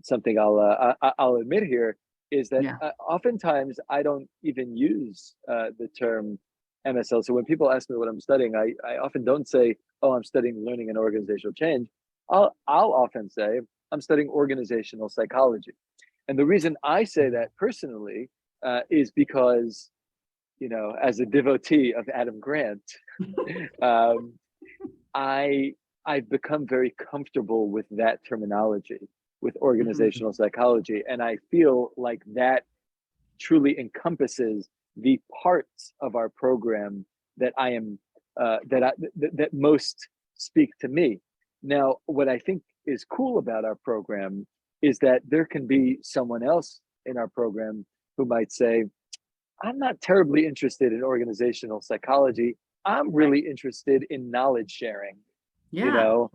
S2: something I'll admit here, is that oftentimes I don't even use the term MSL. So when people ask me what I'm studying, I often don't say, oh, I'm studying learning and organizational change. I'll often say, I'm studying organizational psychology. And the reason I say that personally is because, as a devotee of Adam Grant, I've become very comfortable with that terminology, with organizational psychology. And I feel like that truly encompasses the parts of our program that I am, that most speak to me. Now, what I think is cool about our program is that there can be someone else in our program who might say, I'm not terribly interested in organizational psychology. I'm really interested in knowledge sharing,
S1: or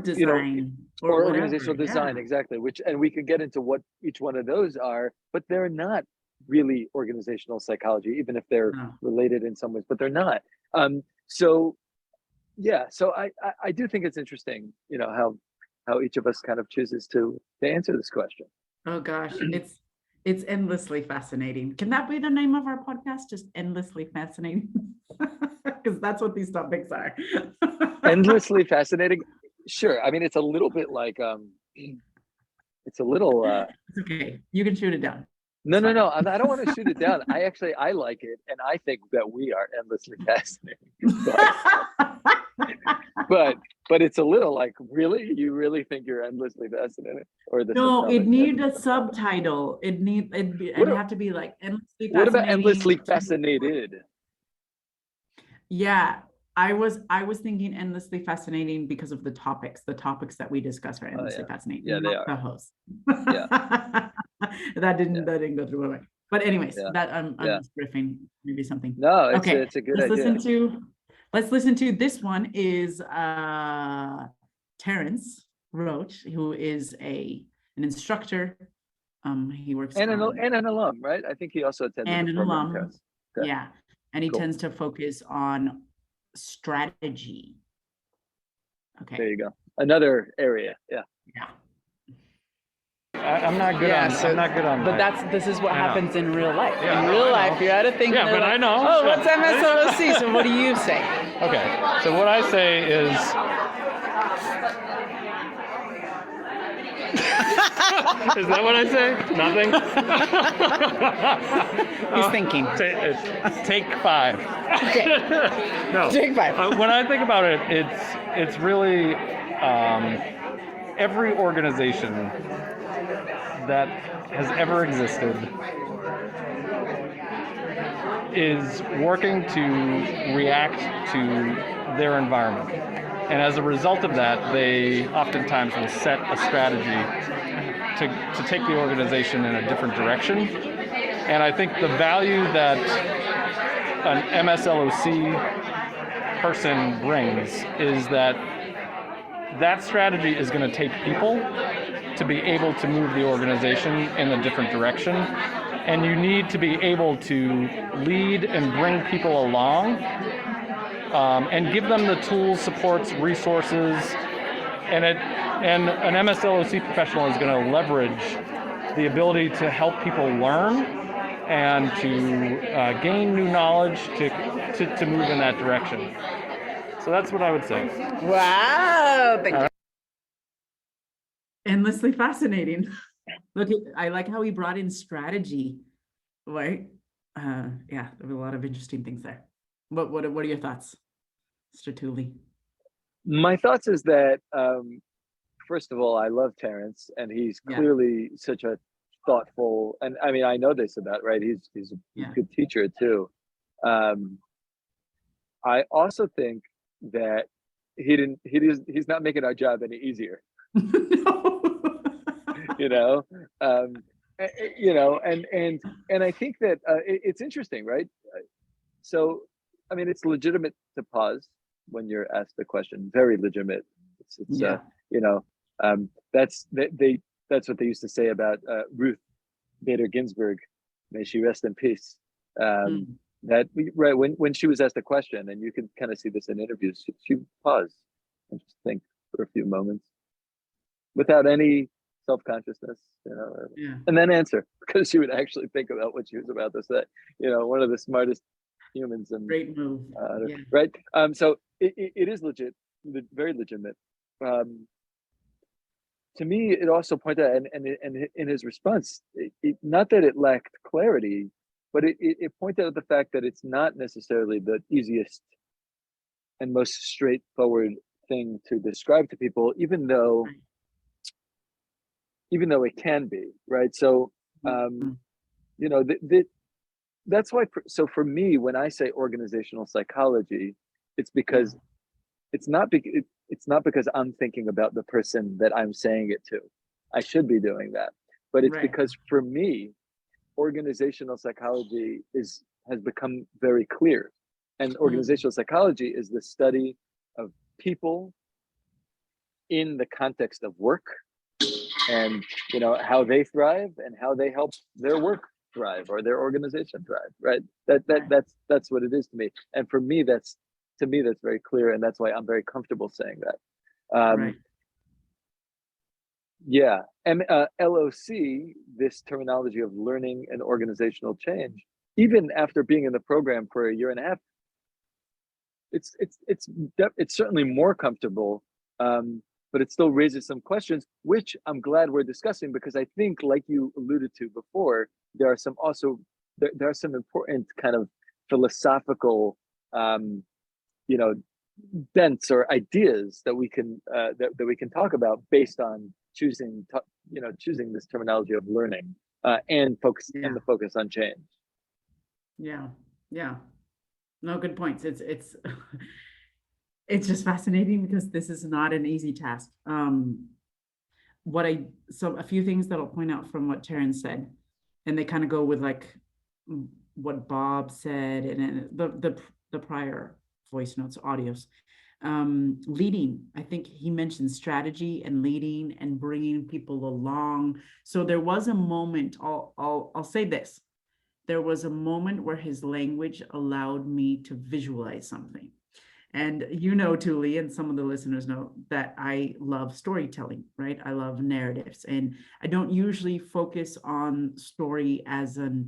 S1: design,
S2: or organizational design, exactly. And we can get into what each one of those are, but they're not really organizational psychology, even if they're related in some ways, but they're not. So I do think it's interesting, how each of us kind of chooses to answer this question.
S1: Oh gosh, it's endlessly fascinating. Can that be the name of our podcast? Just endlessly fascinating? Because that's what these topics are.
S2: Endlessly fascinating. Sure. It's a little bit like it's a little
S1: it's okay. You can shoot it down.
S2: No. I don't want to shoot it down. I like it, and I think that we are endlessly fascinating. But it's a little like, really? You really think you're endlessly fascinating? Or
S1: no, it needs a subtitle. It'd have to be like endlessly fascinating.
S2: What about endlessly fascinated?
S1: Yeah. I was thinking endlessly fascinating because of the topics that we discuss are endlessly fascinating.
S2: Yeah, they
S1: not
S2: are.
S1: the host.
S2: Yeah.
S1: that didn't go through my mind. But anyways,
S2: Yeah.
S1: that I'm just riffing, maybe something.
S2: No,
S1: Okay,
S2: it's a good
S1: let's
S2: idea.
S1: let's listen to this one is Terrence Roach, who is an instructor. He works
S2: And
S1: on
S2: an alum, right? I think he also attended
S1: and
S2: the
S1: an
S2: program.
S1: alum.
S2: Terrence. Okay.
S1: Yeah, and he
S2: Cool.
S1: tends to focus on strategy. Okay.
S2: There you go. Another area. Yeah.
S1: Yeah.
S7: I'm not good on. I'm not good on.
S3: But this is what
S7: I know.
S3: happens in real life.
S7: Yeah,
S3: in
S7: no,
S3: real
S7: I
S3: life,
S7: know.
S3: you're at a thing.
S7: Yeah,
S3: and they're
S7: but
S3: like,
S7: I know.
S3: Oh, what's MSLOC? So what do you say?
S7: Okay, so what I say is. Is that what I say? Nothing?
S3: He's thinking.
S7: Take 5.
S3: Okay.
S7: No.
S3: Take 5.
S7: When I think about it, it's really every organization that has ever existed is working to react to their environment. And as a result of that, they oftentimes will set a strategy to take the organization in a different direction. And I think the value that an MSLOC person brings is that strategy is going to take people to be able to move the organization in a different direction. And you need to be able to lead and bring people along and give them the tools, supports, resources, and an MSLOC professional is going to leverage the ability to help people learn and to gain new knowledge to move in that direction. So that's what I would say.
S3: Wow. Thank you.
S1: Endlessly fascinating. Look, I like how he brought in strategy, right? Yeah, there were a lot of interesting things there. What are your thoughts, Mr. Tuli?
S2: My thoughts is that first of all, I love Terrence, and he's clearly such a thoughtful. And I mean, I know this about right. He's a good teacher too. I also think that he's not making our job any easier. you know, and I think that it's interesting, right? So, I mean, it's legitimate to pause when you're asked the question. Very legitimate. That's what they used to say about Ruth Bader Ginsburg. May she rest in peace. That when she was asked a question, and you can kind of see this in interviews, she paused and just think for a few moments without any self-consciousness, and then answer, because she would actually think about what she was about to say. One of the smartest humans. And
S1: great move.
S2: Right. So it is legit, very legitimate. To me, it also pointed out, and in his response, not that it lacked clarity, but it pointed out the fact that it's not necessarily the easiest and most straightforward thing to describe to people, even though it can be, right? So, that's why. So for me, when I say organizational psychology, it's because it's not because I'm thinking about the person that I'm saying it to. I should be doing that, but it's because for me, organizational psychology has become very clear, and organizational psychology is the study of people in the context of work, and how they thrive and how they help their work thrive or their organization thrive. Right? That's what it is to me, and for me, that's very clear, and that's why I'm very comfortable saying that. LOC, this terminology of learning and organizational change, even after being in the program for a year and a half, it's certainly more comfortable, but it still raises some questions, which I'm glad we're discussing, because I think, like you alluded to before, there are some important kind of philosophical bents or ideas that we can talk about based on choosing this terminology of learning and the focus on change.
S1: No, good points. It's it's just fascinating because this is not an easy task. So a few things that I'll point out from what Terrence said, and they kind of go with like what Bob said and the prior voice notes, audios. Leading, I think he mentioned strategy and leading and bringing people along. So there was a moment, I'll say this. There was a moment where his language allowed me to visualize something. And you know, Tuli, and some of the listeners know that I love storytelling, right? I love narratives. And I don't usually focus on story as a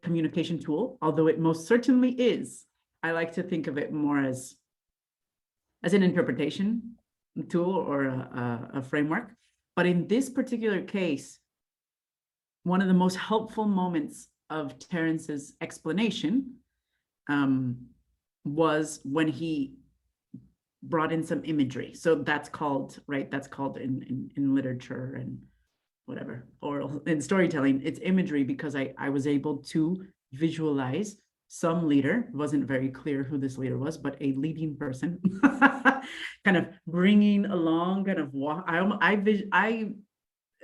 S1: communication tool, although it most certainly is. I like to think of it more as an interpretation tool or a framework. But in this particular case, one of the most helpful moments of Terrence's explanation was when he brought in some imagery. So that's called, right? That's called in literature and whatever, oral in storytelling, it's imagery, because I was able to visualize some leader. It wasn't very clear who this leader was, but a leading person kind of bringing along, kind of I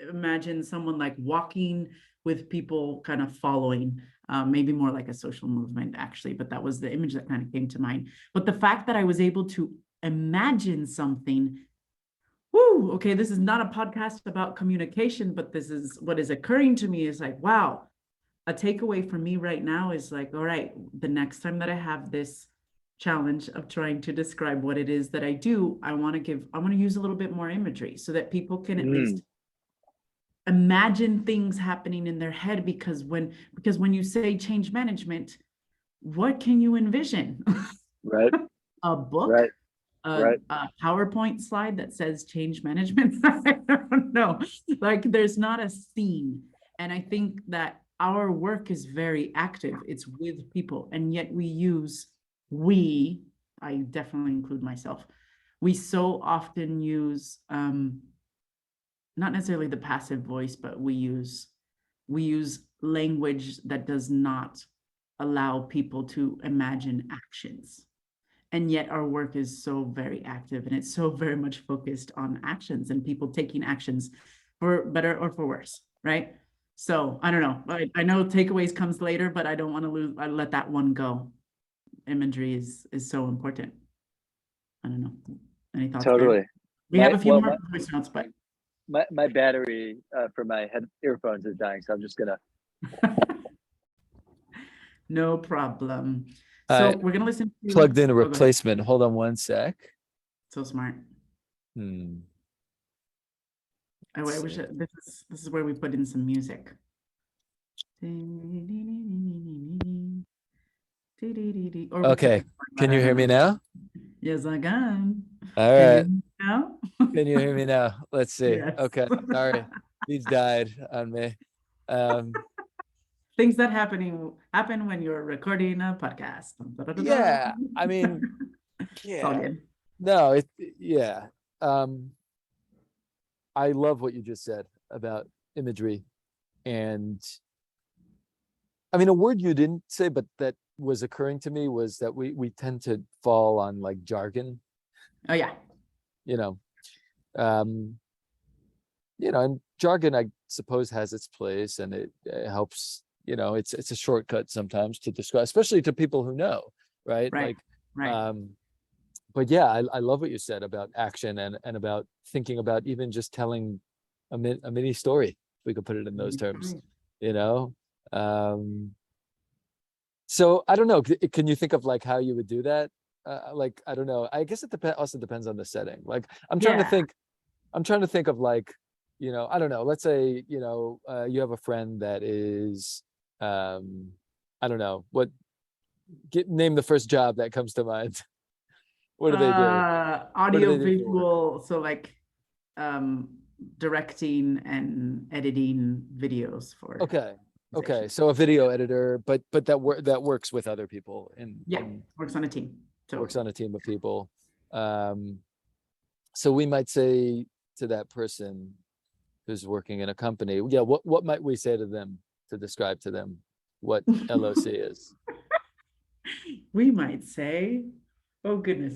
S1: imagine someone like walking with people kind of following, maybe more like a social movement actually, but that was the image that kind of came to mind. But the fact that I was able to imagine something, whoo, okay, this is not a podcast about communication, but this is what is occurring to me is like, wow, a takeaway for me right now is like, all right, the next time that I have this challenge of trying to describe what it is that I do, I want to use a little bit more imagery so that people can at least imagine things happening in their head, because when you say change management, what can you envision?
S2: Right.
S1: A book,
S2: Right.
S1: A PowerPoint slide that says change management. I don't know. Like there's not a scene. And I think that our work is very active. It's with people. And yet I definitely include myself. We so often use, not necessarily the passive voice, but we use language that does not allow people to imagine actions. And yet our work is so very active and it's so very much focused on actions and people taking actions for better or for worse, right? So I don't know. I know takeaways comes later, but I don't want to let that one go. Imagery is so important. I don't know. Any thoughts?
S2: Totally.
S1: There? We have a few more voice notes, but
S2: my battery for my earphones is dying, so I'm just gonna.
S1: No problem. So we're gonna listen to
S8: plugged in a replacement. Hold on one sec.
S1: So smart. Oh, I wish this is where we put in some music.
S8: Okay. Can you hear me now?
S1: Yes, I can.
S8: All right.
S1: Now?
S8: Can you hear me now? Let's see.
S1: Yes.
S8: Okay. Sorry. These died on me.
S1: Things that happen when you're recording a podcast.
S8: Yeah. I mean, yeah. No, yeah. I love what you just said about imagery. And I mean, a word you didn't say, but that was occurring to me was that we tend to fall on like jargon.
S1: Oh yeah.
S8: And jargon, I suppose, has its place, and it helps. It's a shortcut sometimes to describe, especially to people who know, right?
S1: Right.
S8: But yeah, I love what you said about action and about thinking about even just telling a mini story, if we could put it in those terms, So I don't know. Can you think of like how you would do that? I don't know. I guess it also depends on the setting. Like I'm trying to think of like, I don't know. Let's say, you have a friend that is, I don't know, name the first job that comes to mind. What do they do?
S1: Audio visual. So like, directing and editing videos for.
S8: Okay. So a video editor, but that works with other people and
S1: works on a team. So
S8: works on a team of people. So we might say to that person who's working in a company, what might we say to them to describe to them what LOC is?
S1: We might say, oh goodness.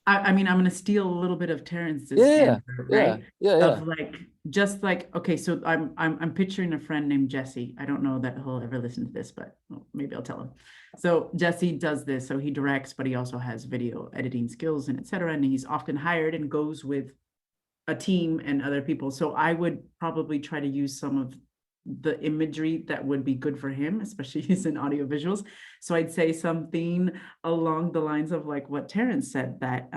S1: I mean, I'm gonna steal a little bit of Terrence's
S8: Yeah,
S1: answer,
S8: yeah,
S1: right?
S8: yeah, yeah.
S1: Of like, just like, okay, so I'm picturing a friend named Jesse. I don't know that he'll ever listen to this, but maybe I'll tell him. So Jesse does this, so he directs, but he also has video editing skills and etc. And he's often hired and goes with a team and other people. So I would probably try to use some of the imagery that would be good for him, especially he's in audio visuals. So I'd say something along the lines of like what Terrence said, that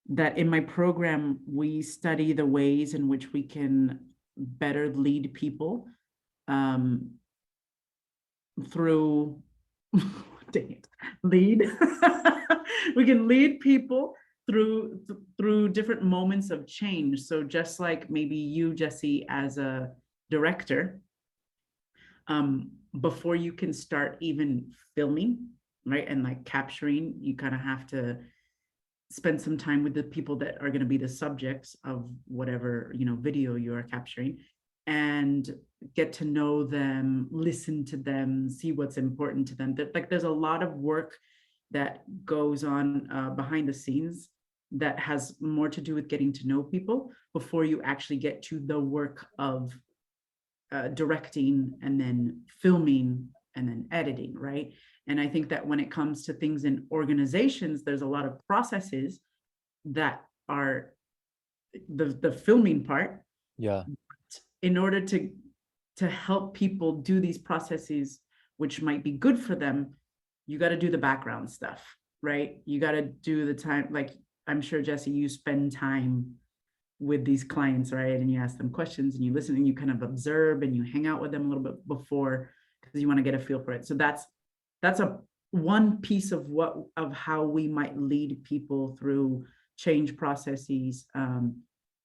S1: that in my program, we study the ways in which we can better lead people through, dang it, lead. We can lead people through different moments of change. So just like maybe you, Jesse, as a director, before you can start even filming, right, and like capturing, you kind of have to spend some time with the people that are going to be the subjects of whatever, you know, video you are capturing, and get to know them, listen to them, see what's important to them. That, like, there's a lot of work that goes on behind the scenes that has more to do with getting to know people before you actually get to the work of directing and then filming and then editing, right? And I think that when it comes to things in organizations, there's a lot of processes that are the filming part.
S8: Yeah.
S1: In order to help people do these processes, which might be good for them, you got to do the background stuff, right? You got to do the time, like I'm sure, Jesse, you spend time with these clients, right? And you ask them questions and you listen and you kind of observe and you hang out with them a little bit before, because you want to get a feel for it. So that's a one piece of how we might lead people through change processes,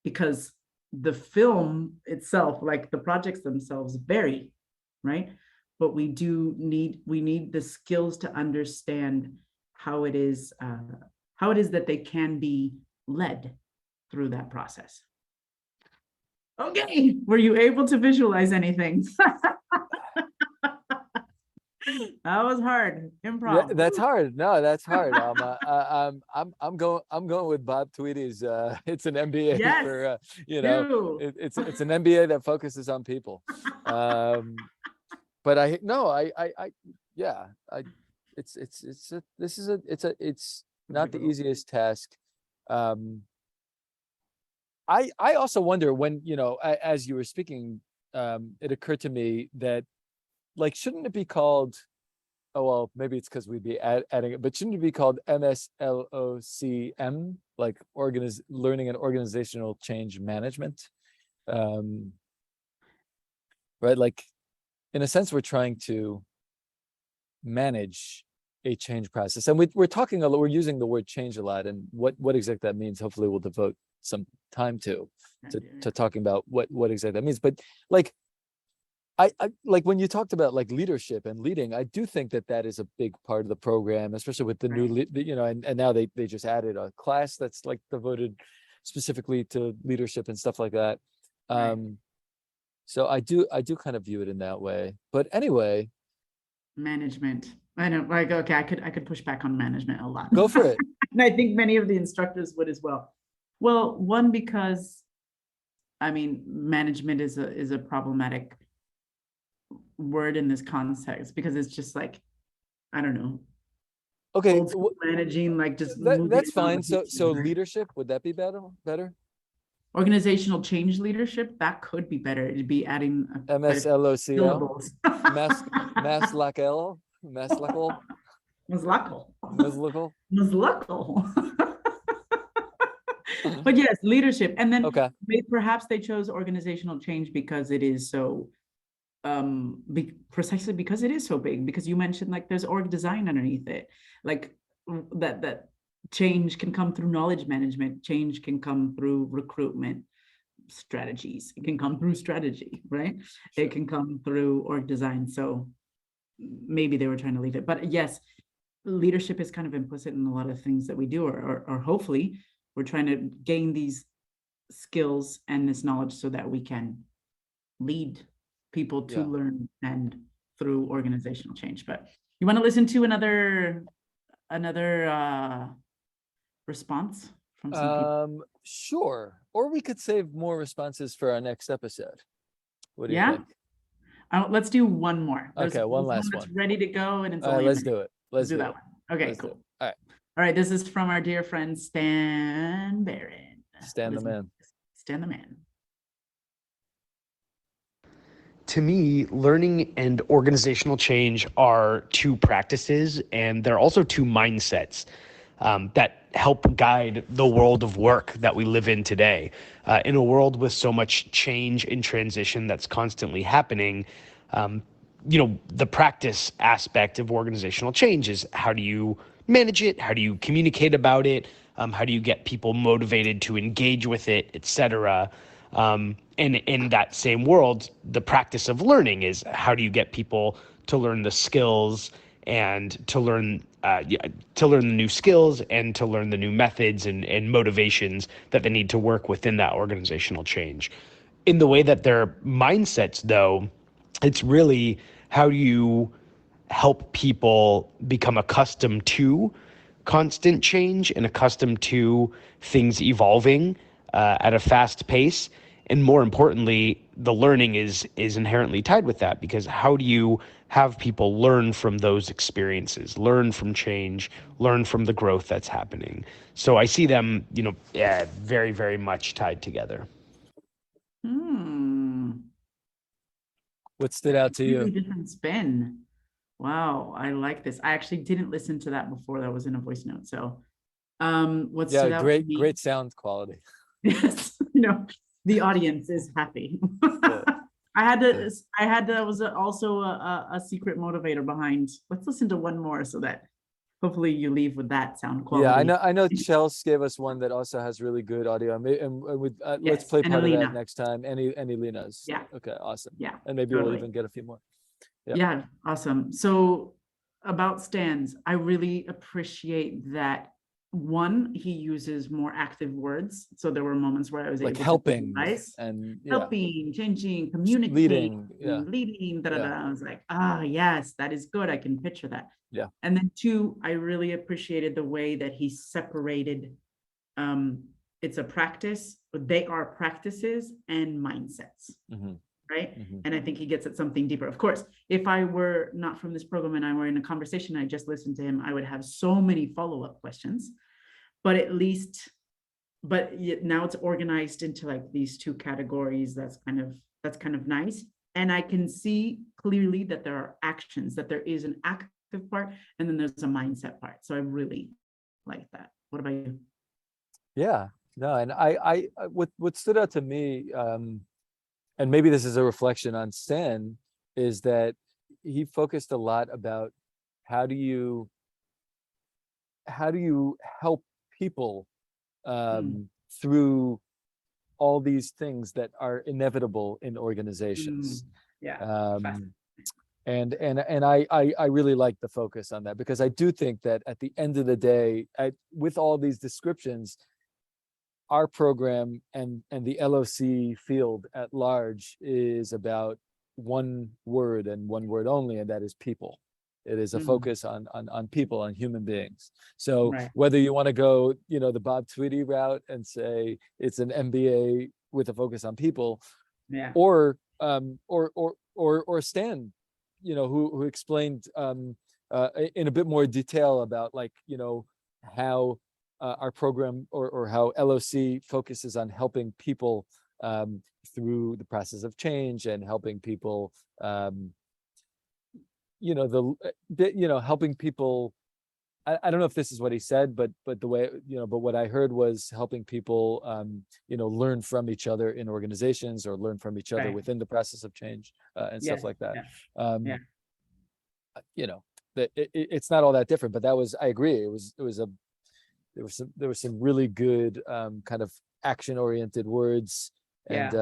S1: because the film itself, like the projects themselves, vary, right? But we need the skills to understand how it is that they can be led through that process. Okay, were you able to visualize anything? That was hard. Improv.
S8: Yeah, that's hard. No, that's hard. I'm going with Bob Tweedy's. It's an MBA
S1: Yes,
S8: for
S1: do.
S8: it's an MBA that focuses on people. But it's not the easiest task. I also wonder when, as you were speaking, it occurred to me that, like, shouldn't it be called, oh, well, maybe it's because we'd be adding it, but shouldn't it be called MSLOCM, like learning and organizational change management? Right? Like, in a sense, we're trying to manage a change process. And we're talking a lot, we're using the word change a lot, and what exactly that means, hopefully we'll devote some time to talking about what exactly that means. But like, I like when you talked about like leadership and leading, I do think that is a big part of the program, especially with the new, and now they just added a class that's like devoted specifically to leadership and stuff like that. So I do kind of view it in that way. But anyway,
S1: management. I know, like, okay, I could push back on management a lot.
S8: Go for it.
S1: And I think many of the instructors would as well. Well, one, because I mean, management is a problematic word in this context, because it's just like, I don't know.
S8: Okay,
S1: managing, like, just
S8: that's fine. So leadership, would that be better?
S1: Organizational change leadership, that could be better. It'd be adding
S8: MSLOC,
S1: But yes, leadership. And then perhaps they chose organizational change because it is so precisely because it is so big, because you mentioned like there's org design underneath it, like that change can come through knowledge management, change can come through recruitment strategies, it can come through strategy, right? It can come through org design. So maybe they were trying to leave it, but yes, leadership is kind of implicit in a lot of things that we do, or hopefully we're trying to gain these skills and this knowledge so that we can lead people to learn and through organizational change. But you want to listen to another response from some people?
S8: Sure. Or we could save more responses for our next episode. What do you
S1: Yeah?
S8: think?
S1: Let's do one more.
S8: Okay, one last
S1: that's
S8: one.
S1: ready to go, and it's
S8: All right,
S1: only a
S8: let's
S1: minute.
S8: do it. Let's do
S1: that
S8: it.
S1: one. Okay,
S8: Let's do
S1: cool.
S8: it. All right.
S1: All right, this is from our dear friend Stan Barron.
S8: Stan the man.
S1: Stan the man.
S9: To me, learning and organizational change are two practices, and they're also two mindsets that help guide the world of work that we live in today. In a world with so much change and transition that's constantly happening, the practice aspect of organizational change is how do you manage it? How do you communicate about it? How do you get people motivated to engage with it, et cetera? And in that same world, the practice of learning is how do you get people to learn the skills and to learn the new skills and to learn the new methods and motivations that they need to work within that organizational change. In the way that their mindsets, though, it's really how do you help people become accustomed to constant change and accustomed to things evolving at a fast pace. And more importantly, the learning is inherently tied with that, because how do you have people learn from those experiences, learn from change, learn from the growth that's happening? So I see them, very, very much tied together.
S8: What stood out to you?
S1: Really different spin. Wow, I like this. I actually didn't listen to that before. That was in a voice note. So, what stood out to me?
S8: Great sound quality.
S1: Yes, the audience is happy. That was also a secret motivator behind. Let's listen to one more so that hopefully you leave with that sound quality.
S8: Yeah, I know Chelsea gave us one that also has really good audio. Let's play part of that next time. Any Lena's.
S1: Yeah.
S8: Okay, awesome.
S1: Yeah.
S8: And maybe we'll even get a few more.
S1: Yeah, awesome. So about stands, I really appreciate that. One, he uses more active words. So there were moments where I was
S8: like
S1: able
S8: helping
S1: to advice,
S8: and
S1: helping, changing, communicating,
S8: leading.
S1: I was like, yes, that is good. I can picture that.
S8: Yeah.
S1: And then two, I really appreciated the way that he separated. It's a practice, but they are practices and mindsets. Mm-hmm. Right. Mm-hmm. And I think he gets at something deeper. Of course, if I were not from this program and I were in a conversation, I just listened to him, I would have so many follow-up questions, but now it's organized into like these two categories. That's kind of nice. And I can see clearly that there are actions, that there is an active part, and then there's a mindset part. So I really like that. What about you?
S8: Yeah, no. And I what stood out to me, and maybe this is a reflection on Stan, is that he focused a lot about how do you help people through all these things that are inevitable in organizations. And I really like the focus on that, because I do think that at the end of the day, with all these descriptions, our program and the LOC field at large is about one word and one word only, and that is people. It is a focus on people, on human beings. So whether you want to go, the Bob Tweedy route and say it's an MBA with a focus on people, or Stan, who explained in a bit more detail about how our program or how LOC focuses on helping people through the process of change and helping people, helping people. I don't know if this is what he said, but the way, but what I heard was helping people, learn from each other in organizations, or learn from each other within the process of change and stuff like that. It's not all that different, but I agree. There were some really good kind of action-oriented words, and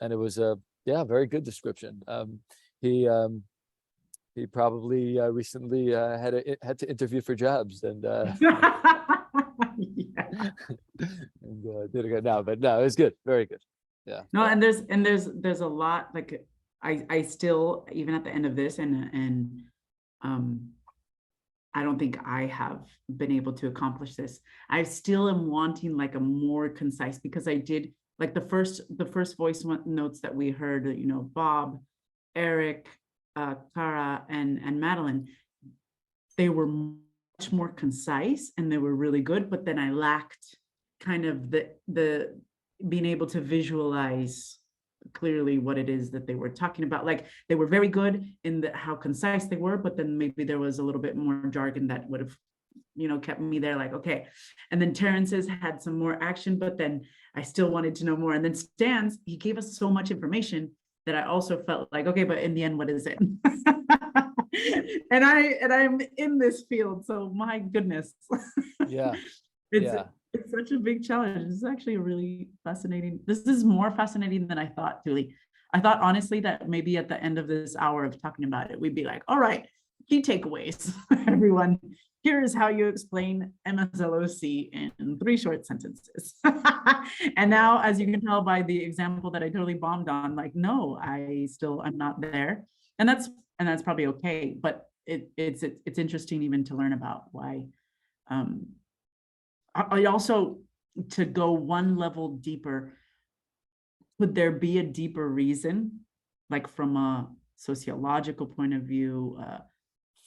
S8: it was a very good description. He probably recently had to interview for jobs and and did a good now, but no, it was good, very good. Yeah.
S1: No, and there's a lot, like I still, even at the end of this, and I don't think I have been able to accomplish this. I still am wanting like a more concise, because I did like the first voice notes that we heard, you know, Bob, Eric, Cara, and Madeline, they were much more concise and they were really good, but then I lacked kind of the being able to visualize clearly what it is that they were talking about. Like they were very good in how concise they were, but then maybe there was a little bit more jargon that would have, you know, kept me there like, okay. And then Terrence's had some more action, but then I still wanted to know more. And then Stan's, he gave us so much information that I also felt like, okay, but in the end, what is it? and I'm in this field, so my goodness.
S8: Yeah.
S1: It's such a big challenge. This is actually a really fascinating. This is more fascinating than I thought, Tuli. I thought honestly that maybe at the end of this hour of talking about it, we'd be like, all right, key takeaways, everyone. Here is how you explain MSLOC in 3 short sentences. And now, as you can tell by the example that I totally bombed on, like, no, I'm not there. And that's probably okay. But it's interesting even to learn about why. I also, to go one level deeper, could there be a deeper reason, like from a sociological point of view,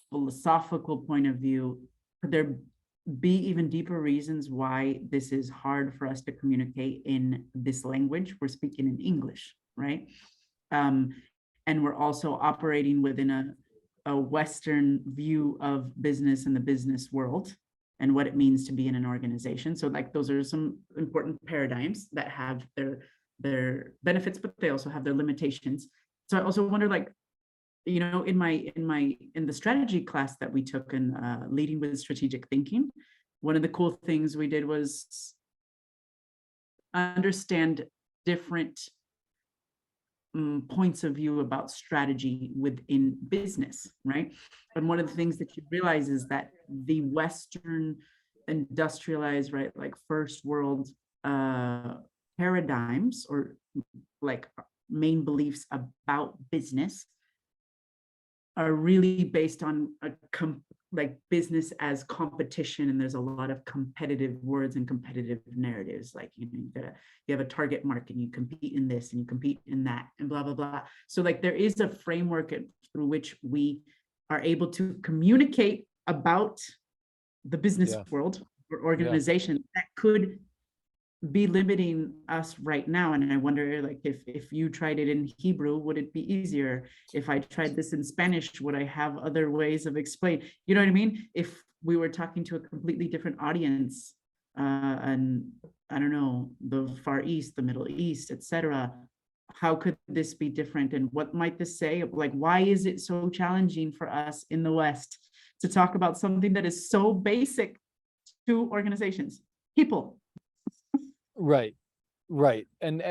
S1: philosophical point of view, could there be even deeper reasons why this is hard for us to communicate in this language? We're speaking in English, right? And we're also operating within a Western view of business and the business world and what it means to be in an organization. So like those are some important paradigms that have their benefits, but they also have their limitations. So I also wonder, like, you know, in the strategy class that we took in leading with strategic thinking, one of the cool things we did was understand different points of view about strategy within business, right? And one of the things that you realize is that the Western industrialized, right, like first world paradigms or like main beliefs about business are really based on like business as competition, and there's a lot of competitive words and competitive narratives, like you have a target market and you compete in this and you compete in that and blah blah blah. So like there is a framework through which we are able to communicate about the business world or organization that could be limiting us right now. And I wonder, like, if you tried it in Hebrew, would it be easier? If I tried this in Spanish, would I have other ways of explaining? You know what I mean? If we were talking to a completely different audience, and I don't know, the Far East, the Middle East, etc., how could this be different? And what might this say? Like, why is it so challenging for us in the West to talk about something that is so basic to organizations, people?
S8: Right. And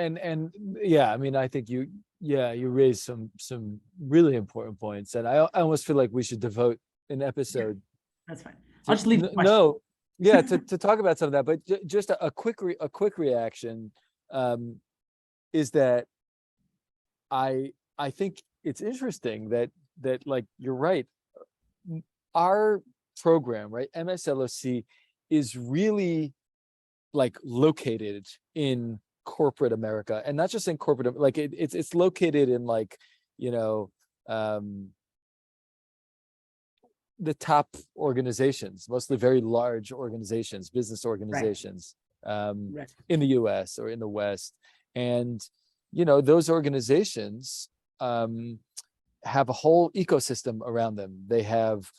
S8: yeah, I mean, I think you raised some really important points, and I almost feel like we should devote an episode.
S1: That's fine. I'll just leave.
S8: No, yeah, to talk about some of that, but just a quick reaction is that I think it's interesting that like you're right, our program, right, MSLOC, is really like located in corporate America, and not just in corporate, like it's located in, like, you know, the top organizations, mostly very large organizations, business organizations, in the US or in the West. And, you know, those organizations have a whole ecosystem around them. They have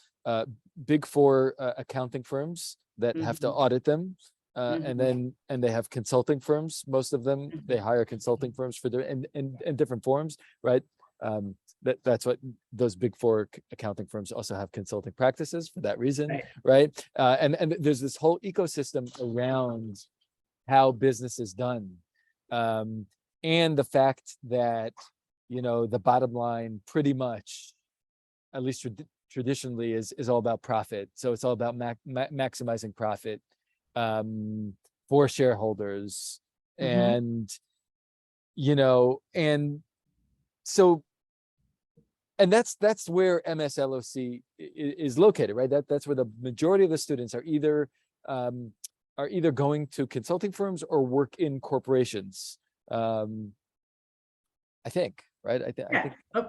S8: big 4 accounting firms that have to audit them. And they have consulting firms. Most of them, they hire consulting firms for their in different forms, right? That's what those big 4 accounting firms also have consulting practices for that reason, right? And there's this whole ecosystem around how business is done, and the fact that, you know, the bottom line pretty much, at least traditionally, is all about profit. So it's all about maximizing profit for shareholders. And, you know, and so and that's where MSLOC is located, right? That's where the majority of the students are either going to consulting firms or work in corporations. I think, right? I think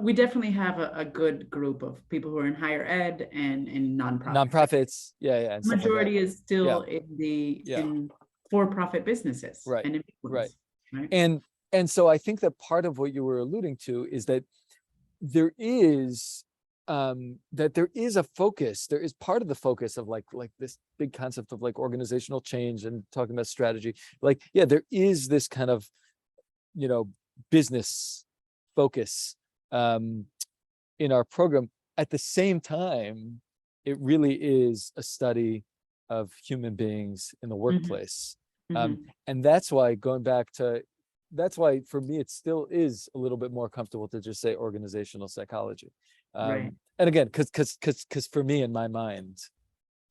S1: we definitely have a good group of people who are in higher ed and in nonprofits.
S8: Nonprofits, yeah, and
S1: Majority is still
S8: Yeah.
S1: in for-profit businesses,
S8: Right,
S1: and influence,
S8: right.
S1: right?
S8: And so I think that part of what you were alluding to is that there is a focus. There is part of the focus of like this big concept of like organizational change and talking about strategy. Like, yeah, there is this kind of, business focus in our program. At the same time, it really is a study of human beings in the workplace. And that's why that's why for me, it still is a little bit more comfortable to just say organizational psychology.
S1: Right.
S8: And again, because for me, in my mind,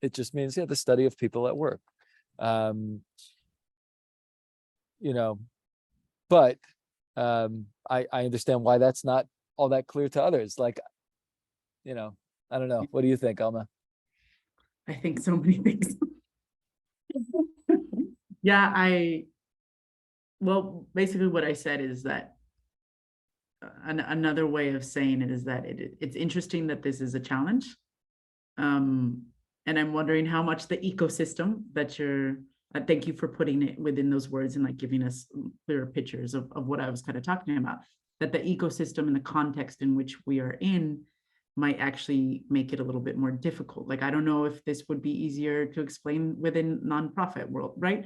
S8: it just means, the study of people at work. But I understand why that's not all that clear to others. Like, I don't know. What do you think, Alma?
S1: I think so many things. Well, basically what I said is that another way of saying it is that it's interesting that this is a challenge. And I'm wondering how much the ecosystem that thank you for putting it within those words and like giving us clearer pictures of what I was kind of talking about, that the ecosystem and the context in which we are in might actually make it a little bit more difficult. Like, I don't know if this would be easier to explain within nonprofit world, right?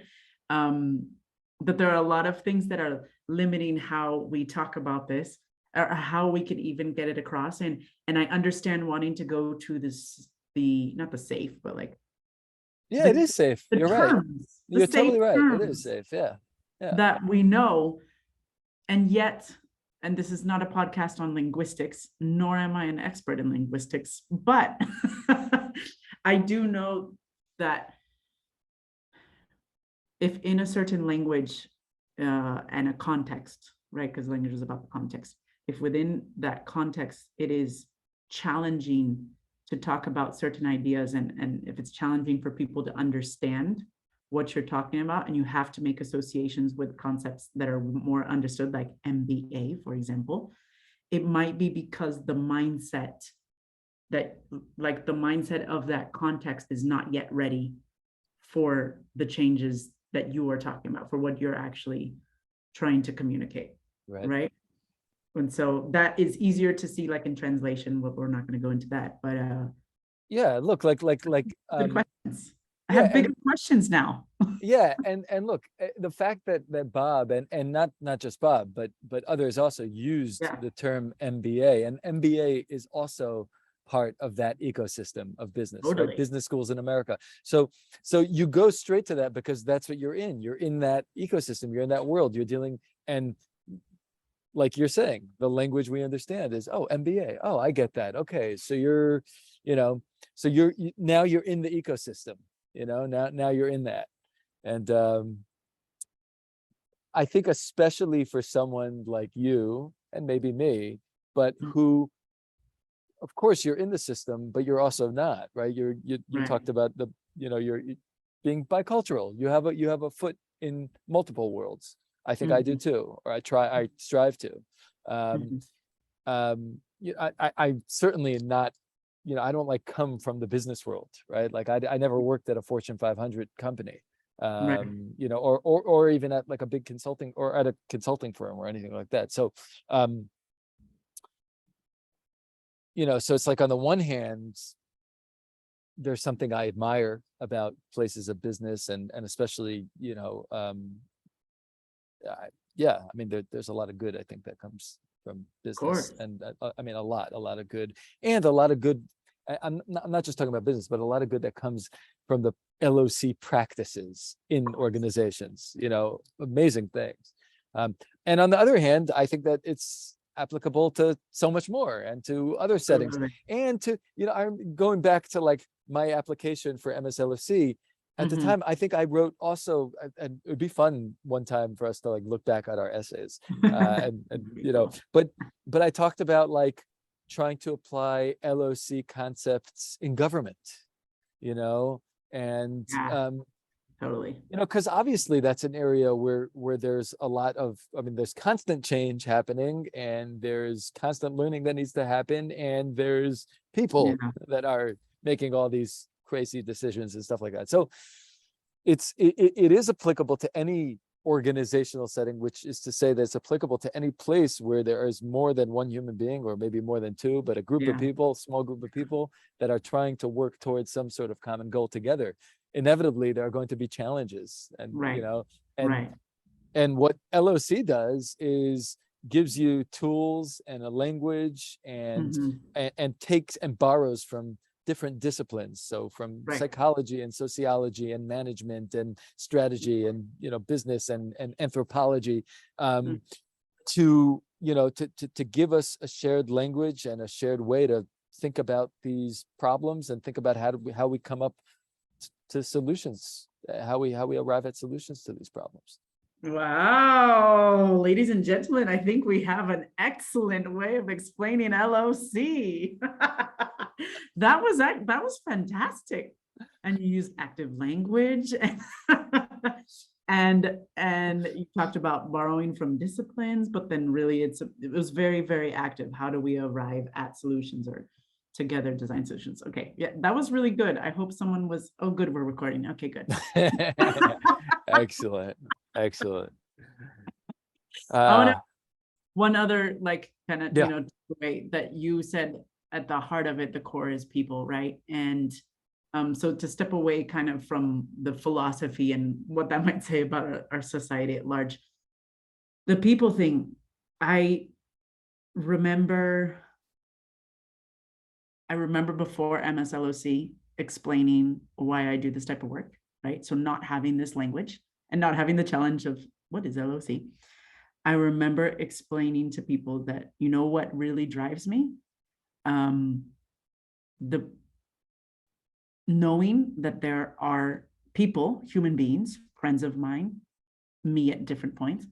S1: But there are a lot of things that are limiting how we talk about this, or how we can even get it across. And I understand wanting to go to not the safe, but like,
S8: it is safe. You're right. You're totally right. It is safe. Yeah.
S1: That we know. And yet, and this is not a podcast on linguistics, nor am I an expert in linguistics, but I do know that if in a certain language and a context, right? Because language is about the context. If within that context, it is challenging to talk about certain ideas, and if it's challenging for people to understand what you're talking about, and you have to make associations with concepts that are more understood, like MBA, for example, it might be because the mindset of that context is not yet ready for the changes that you are talking about, for what you're actually trying to communicate, right? And so that is easier to see, like in translation. We're not going to go into that, but
S8: look, like
S1: good questions. I have bigger questions now.
S8: and look, the fact that Bob and not just Bob, but others also used the term MBA, and MBA is also part of that ecosystem of business, right? Business schools in America. So you go straight to that because that's what you're in. You're in that ecosystem. You're in that world. You're dealing, and like you're saying, the language we understand is, MBA. Oh, I get that. Okay, so you're in the ecosystem. Now you're in that, and I think especially for someone like you and maybe me, but who, of course, you're in the system, but you're also not, right? You talked about you're being bicultural. You have a foot in multiple worlds. I think I do too, or I strive to. I certainly not, I don't come from the business world, right? Like I never worked at a Fortune 500 company, or even at like a big consulting or at a consulting firm or anything like that. So, so it's like on the one hand, there's something I admire about places of business and especially, there's a lot of good, I think, that comes from business, and a lot of good, and a lot of good. I'm not just talking about business, but a lot of good that comes from the LOC practices in organizations. Amazing things. And on the other hand, I think that it's applicable to so much more and to other settings, and to I'm going back to like my application for MSLOC. At the time, I think I wrote also, and it would be fun one time for us to like look back at our essays, but I talked about like trying to apply LOC concepts in government, and
S1: Yeah. Totally.
S8: because obviously that's an area where there's a lot of, there's constant change happening, and there's constant learning that needs to happen, and there's people
S1: Yeah.
S8: that are making all these crazy decisions and stuff like that. So it is applicable to any organizational setting, which is to say that it's applicable to any place where there is more than one human being, or maybe more than two, but a group of people, small group of people that are trying to work towards some sort of common goal together. Inevitably, there are going to be challenges, and
S1: Right.
S8: and
S1: Right.
S8: and what LOC does is gives you tools and a language, and
S1: Mhm.
S8: and takes and borrows from different disciplines, so from
S1: Right.
S8: psychology and sociology and management and strategy and business and anthropology, to to give us a shared language and a shared way to think about these problems, and think about how we come up to solutions, how we arrive at solutions to these problems.
S1: Wow, ladies and gentlemen, I think we have an excellent way of explaining LOC. That was fantastic. And you use active language and you talked about borrowing from disciplines, but then really it was very, very active. How do we arrive at solutions or together design solutions? Okay, yeah, that was really good. I hope someone was, oh good, we're recording. Okay, good.
S8: Excellent.
S1: I want to one other kind of
S8: Yeah.
S1: way that you said at the heart of it, the core is people, right? And so to step away kind of from the philosophy and what that might say about our society at large, the people thing, I remember before MSLOC explaining why I do this type of work, right? So not having this language and not having the challenge of what is LOC. I remember explaining to people that, what really drives me? The knowing that there are people, human beings, friends of mine, me at different points,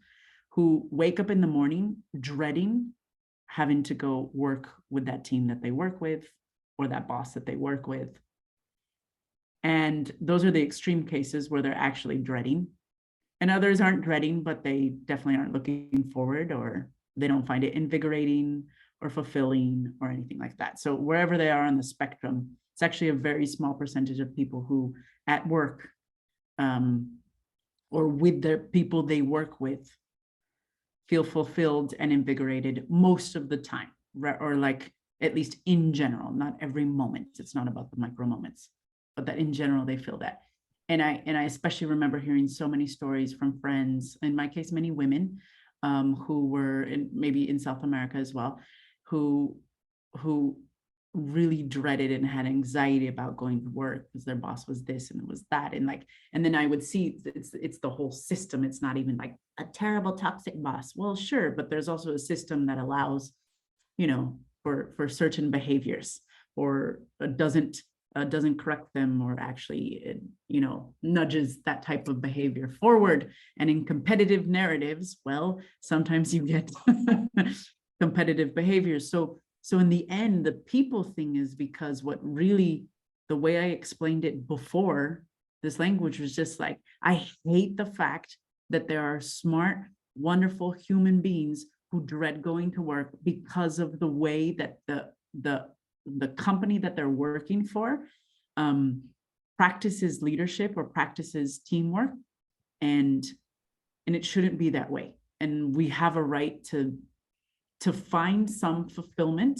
S1: who wake up in the morning dreading having to go work with that team that they work with, or that boss that they work with. And those are the extreme cases where they're actually dreading. And others aren't dreading, but they definitely aren't looking forward, or they don't find it invigorating or fulfilling or anything like that. So wherever they are on the spectrum, it's actually a very small percentage of people who at work or with the people they work with feel fulfilled and invigorated most of the time, right? Or at least in general, not every moment. It's not about the micro moments, but that in general, they feel that. And I especially remember hearing so many stories from friends, in my case, many women who were maybe in South America as well, who really dreaded and had anxiety about going to work because their boss was this and it was that. And then I would see it's the whole system. It's not even like a terrible toxic boss. Well, sure, but there's also a system that allows, for certain behaviors, or doesn't correct them, or actually, nudges that type of behavior forward. And in competitive narratives, well, sometimes you get competitive behaviors. So in the end, the people thing is because what really, the way I explained it before, this language was just I hate the fact that there are smart, wonderful human beings who dread going to work because of the way that the company that they're working for practices leadership or practices teamwork, and it shouldn't be that way. And we have a right to find some fulfillment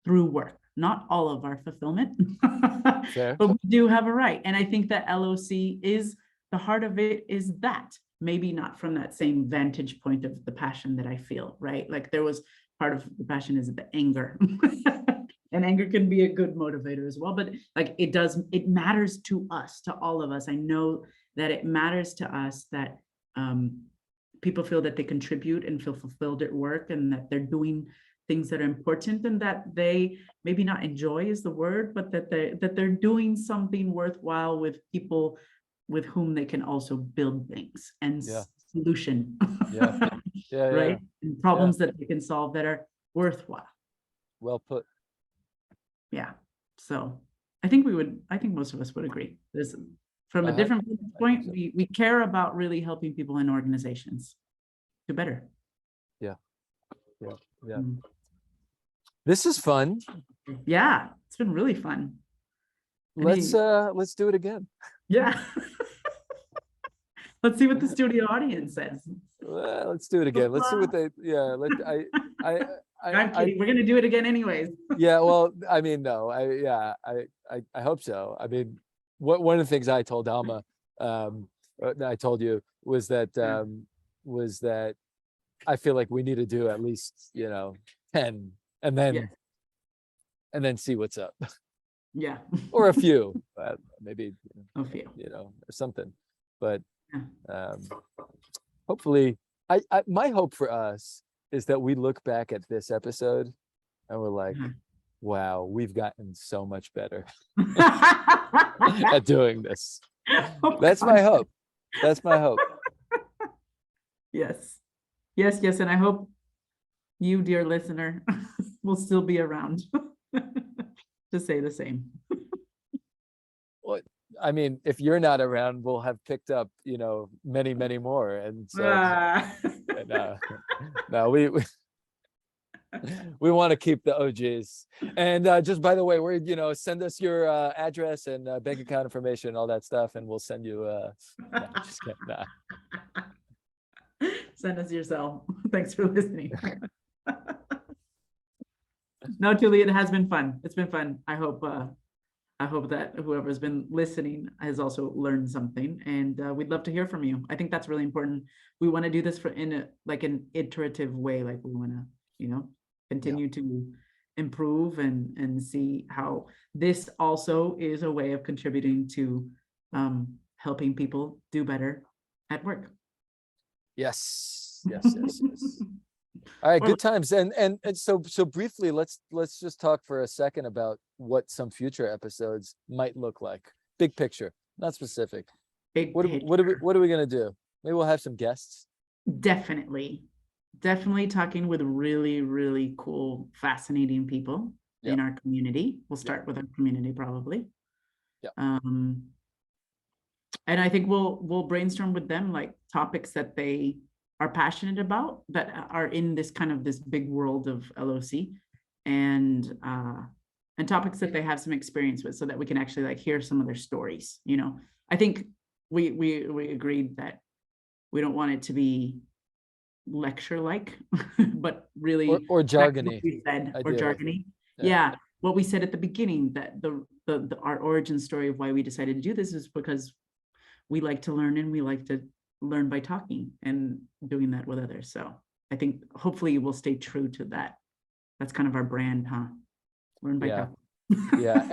S1: through work, not all of our fulfillment, but we do have a right. And I think that LOC is the heart of it, is that maybe not from that same vantage point of the passion that I feel, right? There was part of the passion is the anger. And anger can be a good motivator as well, but it matters to us, to all of us. I know that it matters to us that people feel that they contribute and feel fulfilled at work, and that they're doing things that are important, and that they maybe not enjoy is the word, but that they're doing something worthwhile with people with whom they can also build things and solution, right? And problems that they can solve that are worthwhile.
S8: Well put.
S1: Yeah. So I think most of us would agree. There's from a different point, we care about really helping people in organizations do better.
S8: Yeah.
S1: Mm.
S8: This is fun.
S1: Yeah, it's been really fun.
S8: Let's do it again.
S1: Yeah. Let's see what the studio audience says.
S8: Let's do it again. Let's see what they. Yeah.
S1: I'm kidding. We're gonna do it again anyways.
S8: Yeah. Well, I mean, no. I hope so. I mean, one of the things I told Alma, I told you was that I feel like we need to do at least 10, and then see what's up.
S1: Yeah.
S8: Or a few, maybe
S1: A few.
S8: or something. But hopefully, my hope for us is that we look back at this episode and we're like, wow, we've gotten so much better at doing this. That's my hope. That's my hope.
S1: Yes. And I hope you, dear listener, will still be around to say the same.
S8: Well, I mean, if you're not around, we'll have picked up, many, many more. And so, no, we want to keep the OGs. And just by the way, we're, send us your address and bank account information, all that stuff, and we'll send you. No, just kidding. Nah.
S1: Send us your cell. Thanks for listening. No, Tuli, it has been fun. It's been fun. I hope that whoever's been listening has also learned something, and we'd love to hear from you. I think that's really important. We want to do this in an iterative way. Like we want to, continue to improve and see how this also is a way of contributing to helping people do better at work.
S8: Yes. All right, good times. And so briefly, let's just talk for a second about what some future episodes might look like. Big picture, not specific. What are we gonna do? Maybe we'll have some guests.
S1: Definitely talking with really, really cool, fascinating people in our community. We'll start with our community probably.
S8: Yeah.
S1: And I think we'll brainstorm with them like topics that they are passionate about that are in this big world of LOC, and topics that they have some experience with, so that we can actually like hear some of their stories. I think we agreed that we don't want it to be lecture like, but really
S8: or jargony.
S1: Or jargony. Yeah. What we said at the beginning, that our origin story of why we decided to do this is because we like to learn, and we like to learn by talking and doing that with others. So I think hopefully we'll stay true to that. That's kind of our brand, huh? Learn by talking.
S8: Yeah.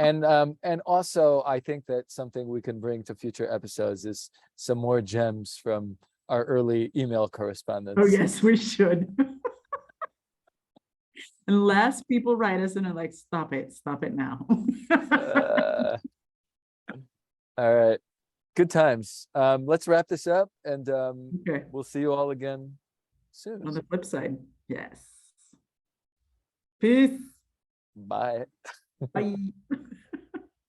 S8: And also I think that something we can bring to future episodes is some more gems from our early email correspondence.
S1: Oh yes, we should. Unless people write us and are like, stop it now.
S8: All right. Good times. Let's wrap this up, and we'll see you all again soon.
S1: On the flip side. Yes. Peace.
S8: Bye.
S1: Bye.